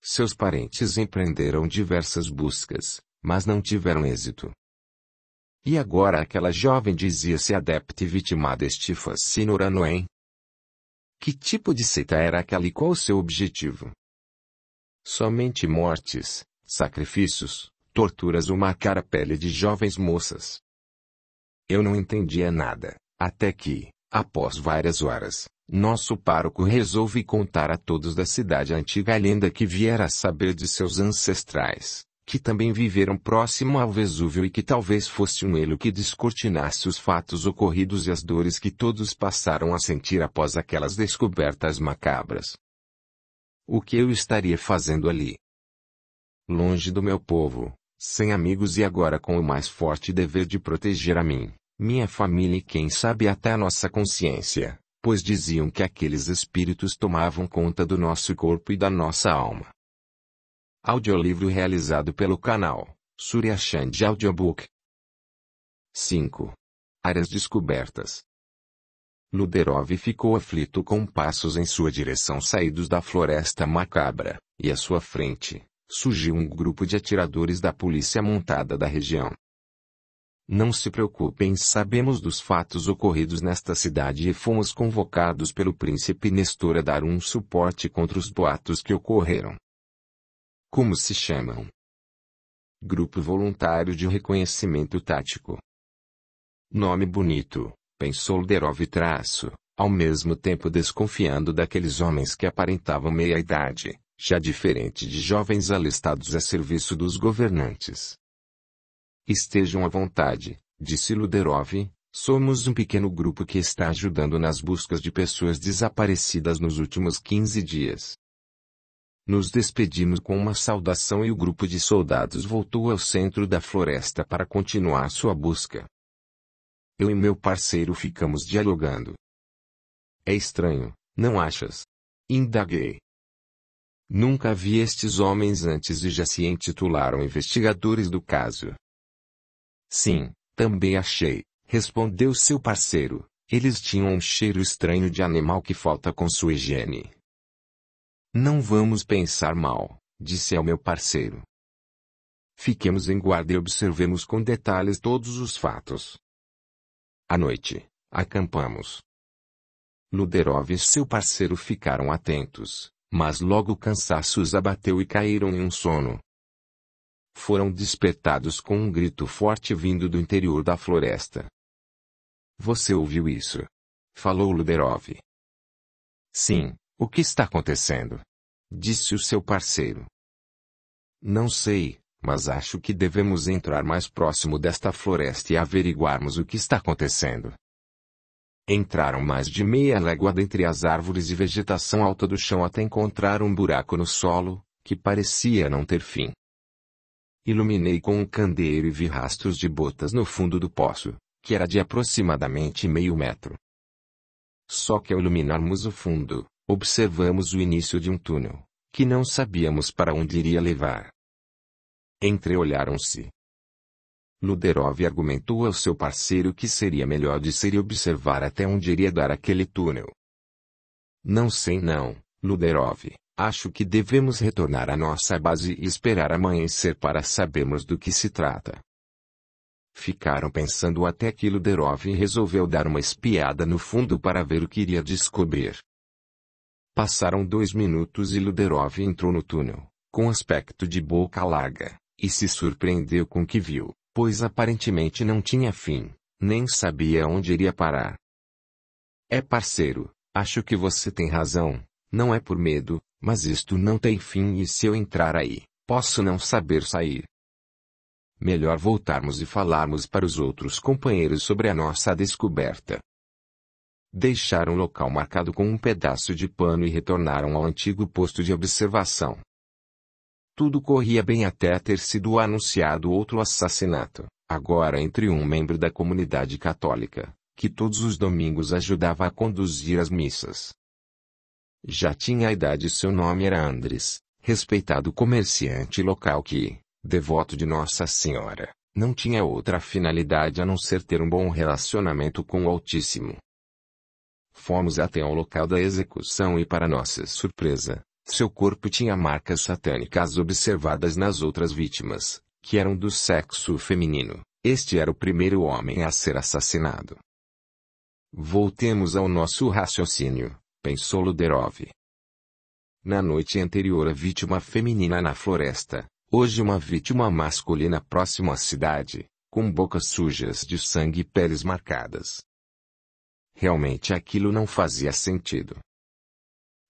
Seus parentes empreenderam diversas buscas, mas não tiveram êxito. E agora aquela jovem dizia-se adepta e vítima deste fascínio Noem? Que tipo de seita era aquela e qual o seu objetivo? Somente mortes, sacrifícios, torturas ou marcar a pele de jovens moças. Eu não entendia nada, até que, após várias horas, nosso pároco resolve contar a todos da cidade a antiga lenda que viera a saber de seus ancestrais, que também viveram próximo ao Vesúvio e que talvez fosse um elo que descortinasse os fatos ocorridos e as dores que todos passaram a sentir após aquelas descobertas macabras. O que eu estaria fazendo ali? Longe do meu povo, sem amigos e agora com o mais forte dever de proteger a mim, Minha família e quem sabe até a nossa consciência, pois diziam que aqueles espíritos tomavam conta do nosso corpo e da nossa alma. Audiolivro realizado pelo canal Surya Chand Audiobook. 5. Áreas descobertas. Luderov ficou aflito com passos em sua direção saídos da floresta macabra, e à sua frente, surgiu um grupo de atiradores da polícia montada da região. Não se preocupem, sabemos dos fatos ocorridos nesta cidade e fomos convocados pelo príncipe Nestor a dar um suporte contra os boatos que ocorreram. Como se chamam? Grupo Voluntário de Reconhecimento Tático. Nome bonito, pensou Luderov ao mesmo tempo desconfiando daqueles homens que aparentavam meia-idade, já diferente de jovens alistados a serviço dos governantes. Estejam à vontade, disse Luderov, somos um pequeno grupo que está ajudando nas buscas de pessoas desaparecidas nos últimos 15 dias. Nos despedimos com uma saudação e o grupo de soldados voltou ao centro da floresta para continuar sua busca. Eu e meu parceiro ficamos dialogando. É estranho, não achas? Indaguei. Nunca vi estes homens antes e já se intitularam investigadores do caso. Sim, também achei, respondeu seu parceiro. Eles tinham um cheiro estranho de animal que falta com sua higiene. Não vamos pensar mal, disse ao meu parceiro. Fiquemos em guarda e observemos com detalhes todos os fatos. À noite, acampamos. Luderov e seu parceiro ficaram atentos, mas logo o cansaço os abateu e caíram em um sono. Foram despertados com um grito forte vindo do interior da floresta. Você ouviu isso? Falou Luderov. Sim, o que está acontecendo? Disse o seu parceiro. Não sei, mas acho que devemos entrar mais próximo desta floresta e averiguarmos o que está acontecendo. Entraram mais de meia légua dentre as árvores e vegetação alta do chão até encontrar um buraco no solo, que parecia não ter fim. Iluminei com um candeeiro e vi rastros de botas no fundo do poço, que era de aproximadamente meio metro. Só que ao iluminarmos o fundo, observamos o início de um túnel, que não sabíamos para onde iria levar. Entreolharam-se. Luderov argumentou ao seu parceiro que seria melhor descer e observar até onde iria dar aquele túnel. Não sei não, Luderov, acho que devemos retornar à nossa base e esperar amanhecer para sabermos do que se trata. Ficaram pensando até que Luderov resolveu dar uma espiada no fundo para ver o que iria descobrir. Passaram 2 minutos e Luderov entrou no túnel, com aspecto de boca larga, e se surpreendeu com o que viu, pois aparentemente não tinha fim, nem sabia onde iria parar. Parceiro, acho que você tem razão, não é por medo, mas isto não tem fim e se eu entrar aí, posso não saber sair. Melhor voltarmos e falarmos para os outros companheiros sobre a nossa descoberta. Deixaram o local marcado com um pedaço de pano e retornaram ao antigo posto de observação. Tudo corria bem até ter sido anunciado outro assassinato, agora entre um membro da comunidade católica, que todos os domingos ajudava a conduzir as missas. Já tinha a idade e seu nome era Andres, respeitado comerciante local que, devoto de Nossa Senhora, não tinha outra finalidade a não ser ter um bom relacionamento com o Altíssimo. Fomos até ao local da execução e para nossa surpresa, seu corpo tinha marcas satânicas observadas nas outras vítimas, que eram do sexo feminino. Este era o primeiro homem a ser assassinado. Voltemos ao nosso raciocínio, pensou Luderov. Na noite anterior a vítima feminina na floresta, hoje uma vítima masculina próxima à cidade, com bocas sujas de sangue e peles marcadas. Realmente aquilo não fazia sentido.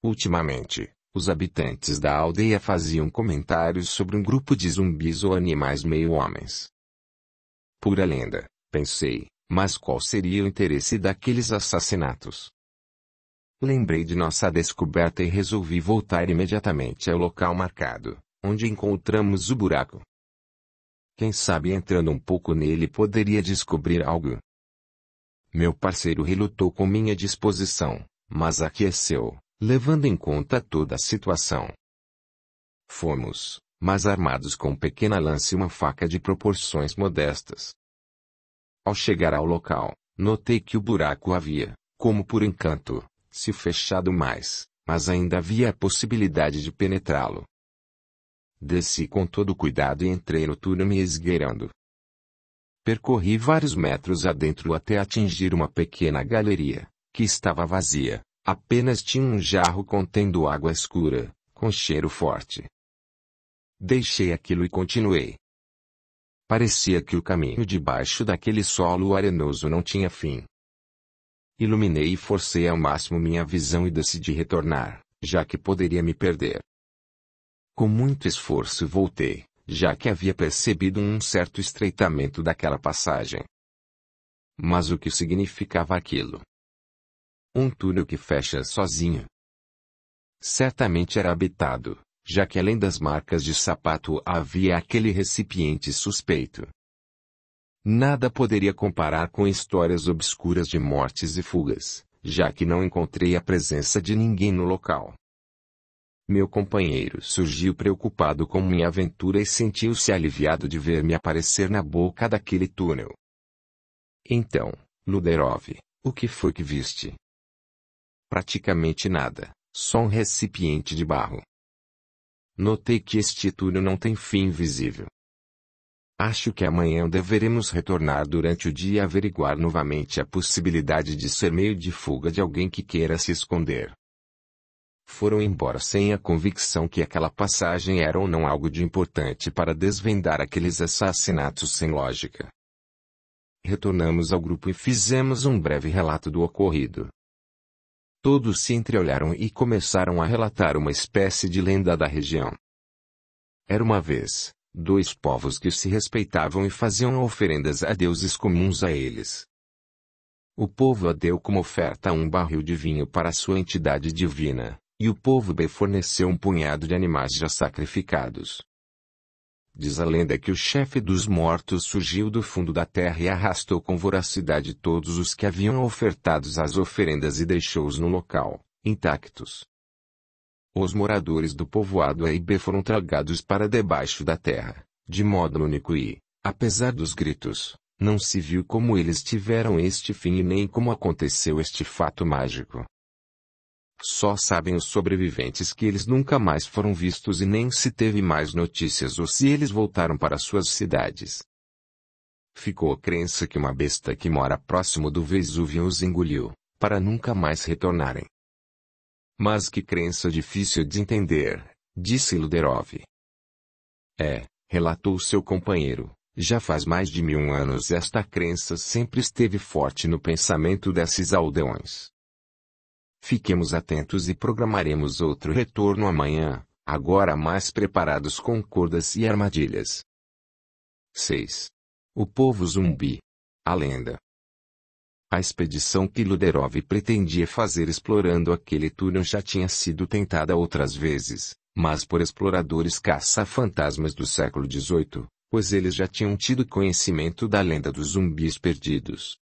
Ultimamente, os habitantes da aldeia faziam comentários sobre um grupo de zumbis ou animais meio-homens. Pura lenda, pensei, mas qual seria o interesse daqueles assassinatos? Lembrei de nossa descoberta e resolvi voltar imediatamente ao local marcado, onde encontramos o buraco. Quem sabe entrando um pouco nele poderia descobrir algo. Meu parceiro relutou com minha disposição, mas aqueceu, levando em conta toda a situação. Fomos, mas armados com pequena lança e uma faca de proporções modestas. Ao chegar ao local, notei que o buraco havia, como por encanto, se fechado mais, mas ainda havia a possibilidade de penetrá-lo. Desci com todo cuidado e entrei no túnel me esgueirando. Percorri vários metros adentro até atingir uma pequena galeria, que estava vazia, apenas tinha um jarro contendo água escura, com cheiro forte. Deixei aquilo e continuei. Parecia que o caminho debaixo daquele solo arenoso não tinha fim. Iluminei e forcei ao máximo minha visão e decidi retornar, já que poderia me perder. Com muito esforço voltei, já que havia percebido um certo estreitamento daquela passagem. Mas o que significava aquilo? Um túnel que fecha sozinho. Certamente era habitado, já que além das marcas de sapato havia aquele recipiente suspeito. Nada poderia comparar com histórias obscuras de mortes e fugas, já que não encontrei a presença de ninguém no local. Meu companheiro surgiu preocupado com minha aventura e sentiu-se aliviado de ver-me aparecer na boca daquele túnel. Então, Luderov, o que foi que viste? Praticamente nada, só um recipiente de barro. Notei que este túnel não tem fim visível. Acho que amanhã deveremos retornar durante o dia e averiguar novamente a possibilidade de ser meio de fuga de alguém que queira se esconder. Foram embora sem a convicção que aquela passagem era ou não algo de importante para desvendar aqueles assassinatos sem lógica. Retornamos ao grupo e fizemos um breve relato do ocorrido. Todos se entreolharam e começaram a relatar uma espécie de lenda da região. Era uma vez, dois povos que se respeitavam e faziam oferendas a deuses comuns a eles. O povo A deu como oferta um barril de vinho para sua entidade divina, e o povo B forneceu um punhado de animais já sacrificados. Diz a lenda que o chefe dos mortos surgiu do fundo da terra e arrastou com voracidade todos os que haviam ofertados as oferendas e deixou-os no local, intactos. Os moradores do povoado A e B foram tragados para debaixo da terra, de modo único e, apesar dos gritos, não se viu como eles tiveram este fim e nem como aconteceu este fato mágico. Só sabem os sobreviventes que eles nunca mais foram vistos e nem se teve mais notícias ou se eles voltaram para suas cidades. Ficou a crença que uma besta que mora próximo do Vesúvio os engoliu, para nunca mais retornarem. Mas que crença difícil de entender, disse Luderov. Relatou seu companheiro, já faz mais de 1000 anos esta crença sempre esteve forte no pensamento desses aldeões. Fiquemos atentos e programaremos outro retorno amanhã, agora mais preparados com cordas e armadilhas. 6. O povo zumbi. A lenda. A expedição que Luderov pretendia fazer explorando aquele túnel já tinha sido tentada outras vezes, mas por exploradores caça-fantasmas do século XVIII, pois eles já tinham tido conhecimento da lenda dos zumbis perdidos.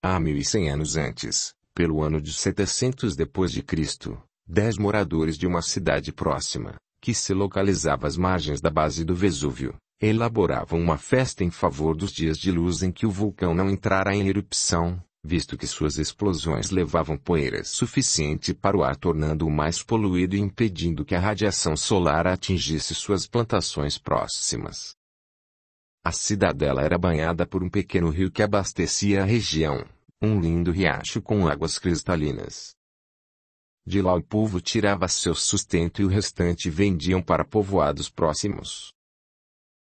Há 1100 anos antes, pelo ano de 700 d.C., 10 moradores de uma cidade próxima, que se localizava às margens da base do Vesúvio, elaboravam uma festa em favor dos dias de luz em que o vulcão não entrara em erupção, visto que suas explosões levavam poeira suficiente para o ar, tornando-o mais poluído e impedindo que a radiação solar atingisse suas plantações próximas. A cidadela era banhada por um pequeno rio que abastecia a região, um lindo riacho com águas cristalinas. De lá o povo tirava seu sustento e o restante vendiam para povoados próximos.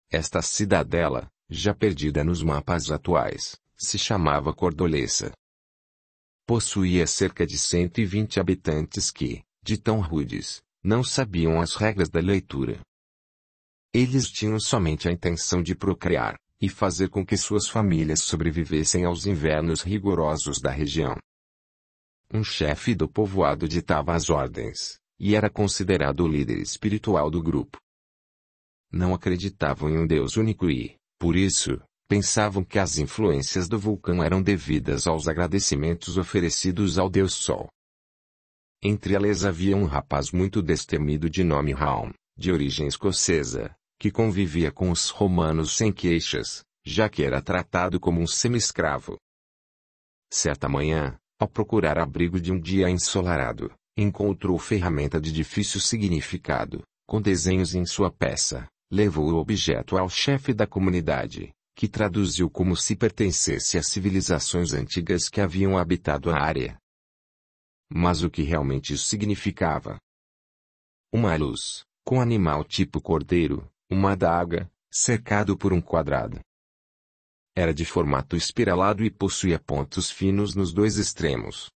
Esta cidadela, já perdida nos mapas atuais, se chamava Cordolessa. Possuía cerca de 120 habitantes que, de tão rudes, não sabiam as regras da leitura. Eles tinham somente a intenção de procriar, e fazer com que suas famílias sobrevivessem aos invernos rigorosos da região. Um chefe do povoado ditava as ordens, e era considerado o líder espiritual do grupo. Não acreditavam em um Deus único e, por isso, pensavam que as influências do vulcão eram devidas aos agradecimentos oferecidos ao Deus Sol. Entre eles havia um rapaz muito destemido de nome Raum, de origem escocesa, que convivia com os romanos sem queixas, já que era tratado como um semi-escravo. Certa manhã, ao procurar abrigo de um dia ensolarado, encontrou ferramenta de difícil significado, com desenhos em sua peça, levou o objeto ao chefe da comunidade, que traduziu como se pertencesse a civilizações antigas que haviam habitado a área. Mas o que realmente isso significava? Uma luz, com animal tipo cordeiro, uma adaga, cercado por um quadrado. Era de formato espiralado e possuía pontos finos nos dois extremos.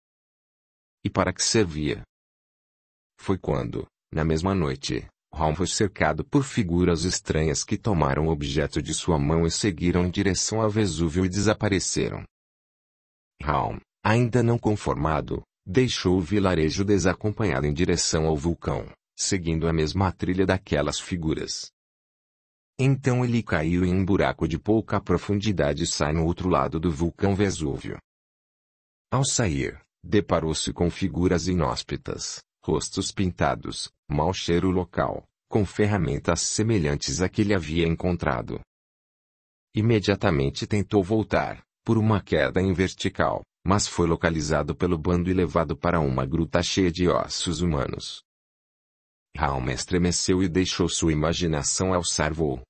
E para que servia? Foi quando, na mesma noite, Raum foi cercado por figuras estranhas que tomaram o objeto de sua mão e seguiram em direção a Vesúvio e desapareceram. Raum, ainda não conformado, deixou o vilarejo desacompanhado em direção ao vulcão, seguindo a mesma trilha daquelas figuras. Então ele caiu em um buraco de pouca profundidade e sai no outro lado do vulcão Vesúvio. Ao sair, deparou-se com figuras inóspitas, rostos pintados, mau cheiro local, com ferramentas semelhantes à que ele havia encontrado. Imediatamente tentou voltar, por uma queda em vertical, mas foi localizado pelo bando e levado para uma gruta cheia de ossos humanos. Raum estremeceu e deixou sua imaginação alçar voo.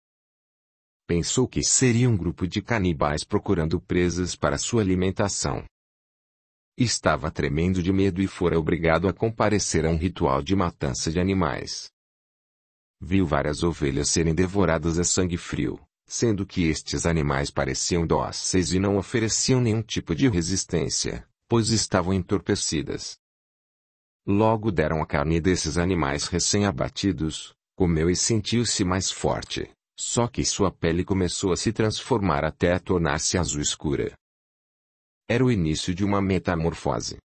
Pensou que seria um grupo de canibais procurando presas para sua alimentação. Estava tremendo de medo e fora obrigado a comparecer a um ritual de matança de animais. Viu várias ovelhas serem devoradas a sangue frio, sendo que estes animais pareciam dóceis e não ofereciam nenhum tipo de resistência, pois estavam entorpecidas. Logo deram a carne desses animais recém-abatidos, comeu e sentiu-se mais forte, só que sua pele começou a se transformar até tornar-se azul escura. Era o início de uma metamorfose.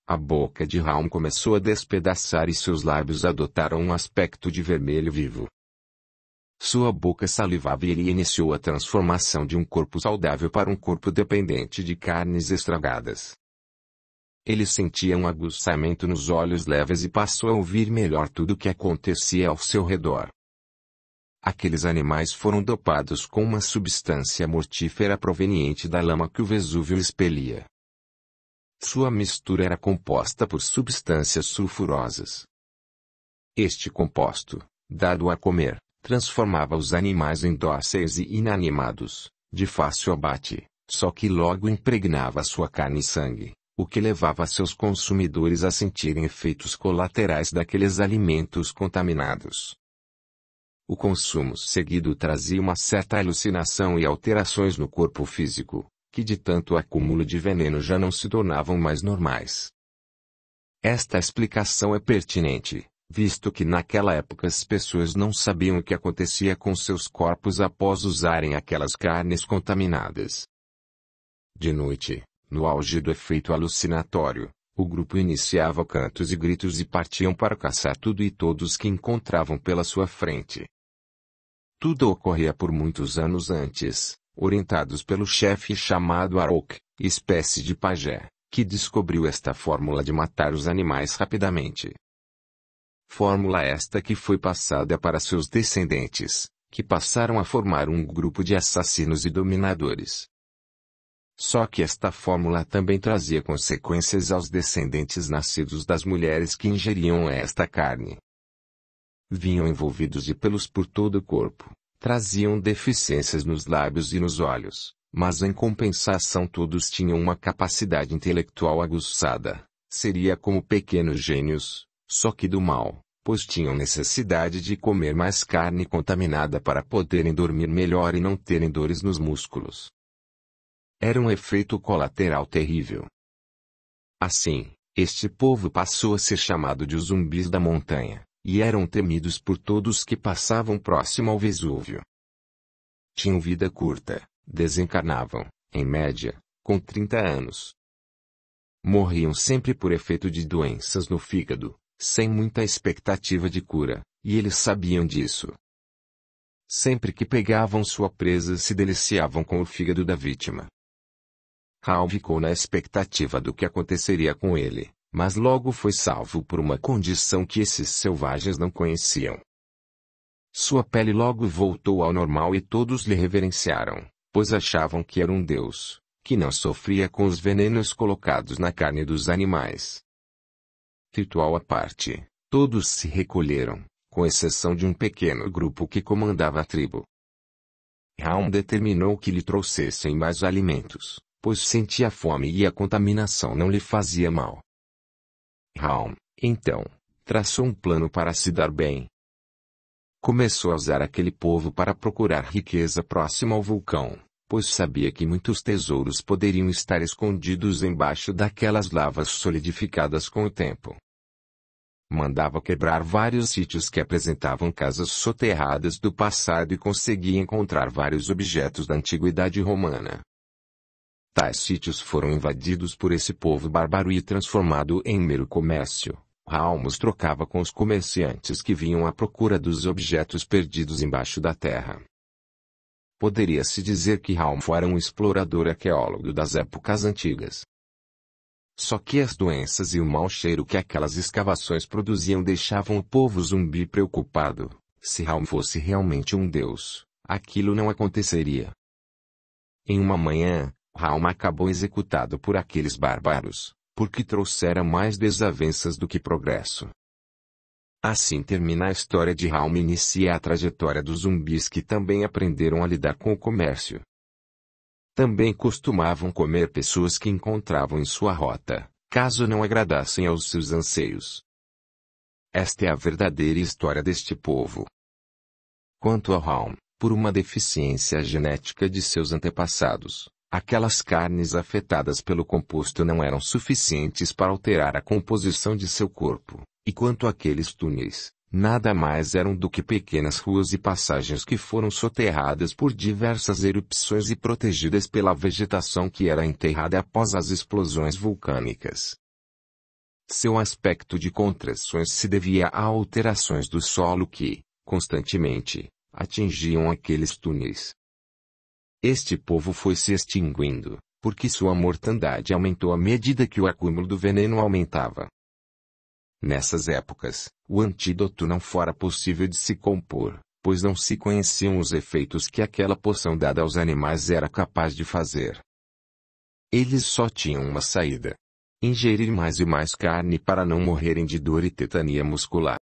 A boca de Raum começou a despedaçar e seus lábios adotaram um aspecto de vermelho vivo. Sua boca salivava e ele iniciou a transformação de um corpo saudável para um corpo dependente de carnes estragadas. Ele sentia um aguçamento nos olhos leves e passou a ouvir melhor tudo o que acontecia ao seu redor. Aqueles animais foram dopados com uma substância mortífera proveniente da lama que o Vesúvio expelia. Sua mistura era composta por substâncias sulfurosas. Este composto, dado a comer, transformava os animais em dóceis e inanimados, de fácil abate, só que logo impregnava sua carne e sangue, o que levava seus consumidores a sentirem efeitos colaterais daqueles alimentos contaminados. O consumo seguido trazia uma certa alucinação e alterações no corpo físico, que de tanto acúmulo de veneno já não se tornavam mais normais. Esta explicação é pertinente, visto que naquela época as pessoas não sabiam o que acontecia com seus corpos após usarem aquelas carnes contaminadas. De noite, no auge do efeito alucinatório, o grupo iniciava cantos e gritos e partiam para caçar tudo e todos que encontravam pela sua frente. Tudo ocorria por muitos anos antes, orientados pelo chefe chamado Arok, espécie de pajé, que descobriu esta fórmula de matar os animais rapidamente. Fórmula esta que foi passada para seus descendentes, que passaram a formar um grupo de assassinos e dominadores. Só que esta fórmula também trazia consequências aos descendentes nascidos das mulheres que ingeriam esta carne. Vinham envolvidos de pelos por todo o corpo, traziam deficiências nos lábios e nos olhos, mas em compensação todos tinham uma capacidade intelectual aguçada, seria como pequenos gênios, só que do mal, pois tinham necessidade de comer mais carne contaminada para poderem dormir melhor e não terem dores nos músculos. Era um efeito colateral terrível. Assim, este povo passou a ser chamado de os zumbis da montanha, e eram temidos por todos que passavam próximo ao Vesúvio. Tinham vida curta, desencarnavam, em média, com 30 anos. Morriam sempre por efeito de doenças no fígado, sem muita expectativa de cura, e eles sabiam disso. Sempre que pegavam sua presa se deliciavam com o fígado da vítima. Raul ficou na expectativa do que aconteceria com ele, mas logo foi salvo por uma condição que esses selvagens não conheciam. Sua pele logo voltou ao normal e todos lhe reverenciaram, pois achavam que era um deus, que não sofria com os venenos colocados na carne dos animais. Ritual à parte, todos se recolheram, com exceção de um pequeno grupo que comandava a tribo. Raul determinou que lhe trouxessem mais alimentos, pois sentia fome e a contaminação não lhe fazia mal. Raul, então, traçou um plano para se dar bem. Começou a usar aquele povo para procurar riqueza próxima ao vulcão, pois sabia que muitos tesouros poderiam estar escondidos embaixo daquelas lavas solidificadas com o tempo. Mandava quebrar vários sítios que apresentavam casas soterradas do passado e conseguia encontrar vários objetos da antiguidade romana. Tais sítios foram invadidos por esse povo bárbaro e transformado em mero comércio. Raul os trocava com os comerciantes que vinham à procura dos objetos perdidos embaixo da terra. Poderia-se dizer que Raul era um explorador arqueólogo das épocas antigas. Só que as doenças e o mau cheiro que aquelas escavações produziam deixavam o povo zumbi preocupado. Se Raul fosse realmente um deus, aquilo não aconteceria. Em uma manhã, Raul acabou executado por aqueles bárbaros, porque trouxera mais desavenças do que progresso. Assim termina a história de Raul e inicia a trajetória dos zumbis que também aprenderam a lidar com o comércio. Também costumavam comer pessoas que encontravam em sua rota, caso não agradassem aos seus anseios. Esta é a verdadeira história deste povo. Quanto a Raul, por uma deficiência genética de seus antepassados, aquelas carnes afetadas pelo composto não eram suficientes para alterar a composição de seu corpo, e quanto àqueles túneis, nada mais eram do que pequenas ruas e passagens que foram soterradas por diversas erupções e protegidas pela vegetação que era enterrada após as explosões vulcânicas. Seu aspecto de contrações se devia a alterações do solo que, constantemente, atingiam aqueles túneis. Este povo foi se extinguindo, porque sua mortandade aumentou à medida que o acúmulo do veneno aumentava. Nessas épocas, o antídoto não fora possível de se compor, pois não se conheciam os efeitos que aquela poção dada aos animais era capaz de fazer. Eles só tinham uma saída: ingerir mais e mais carne para não morrerem de dor e tetania muscular.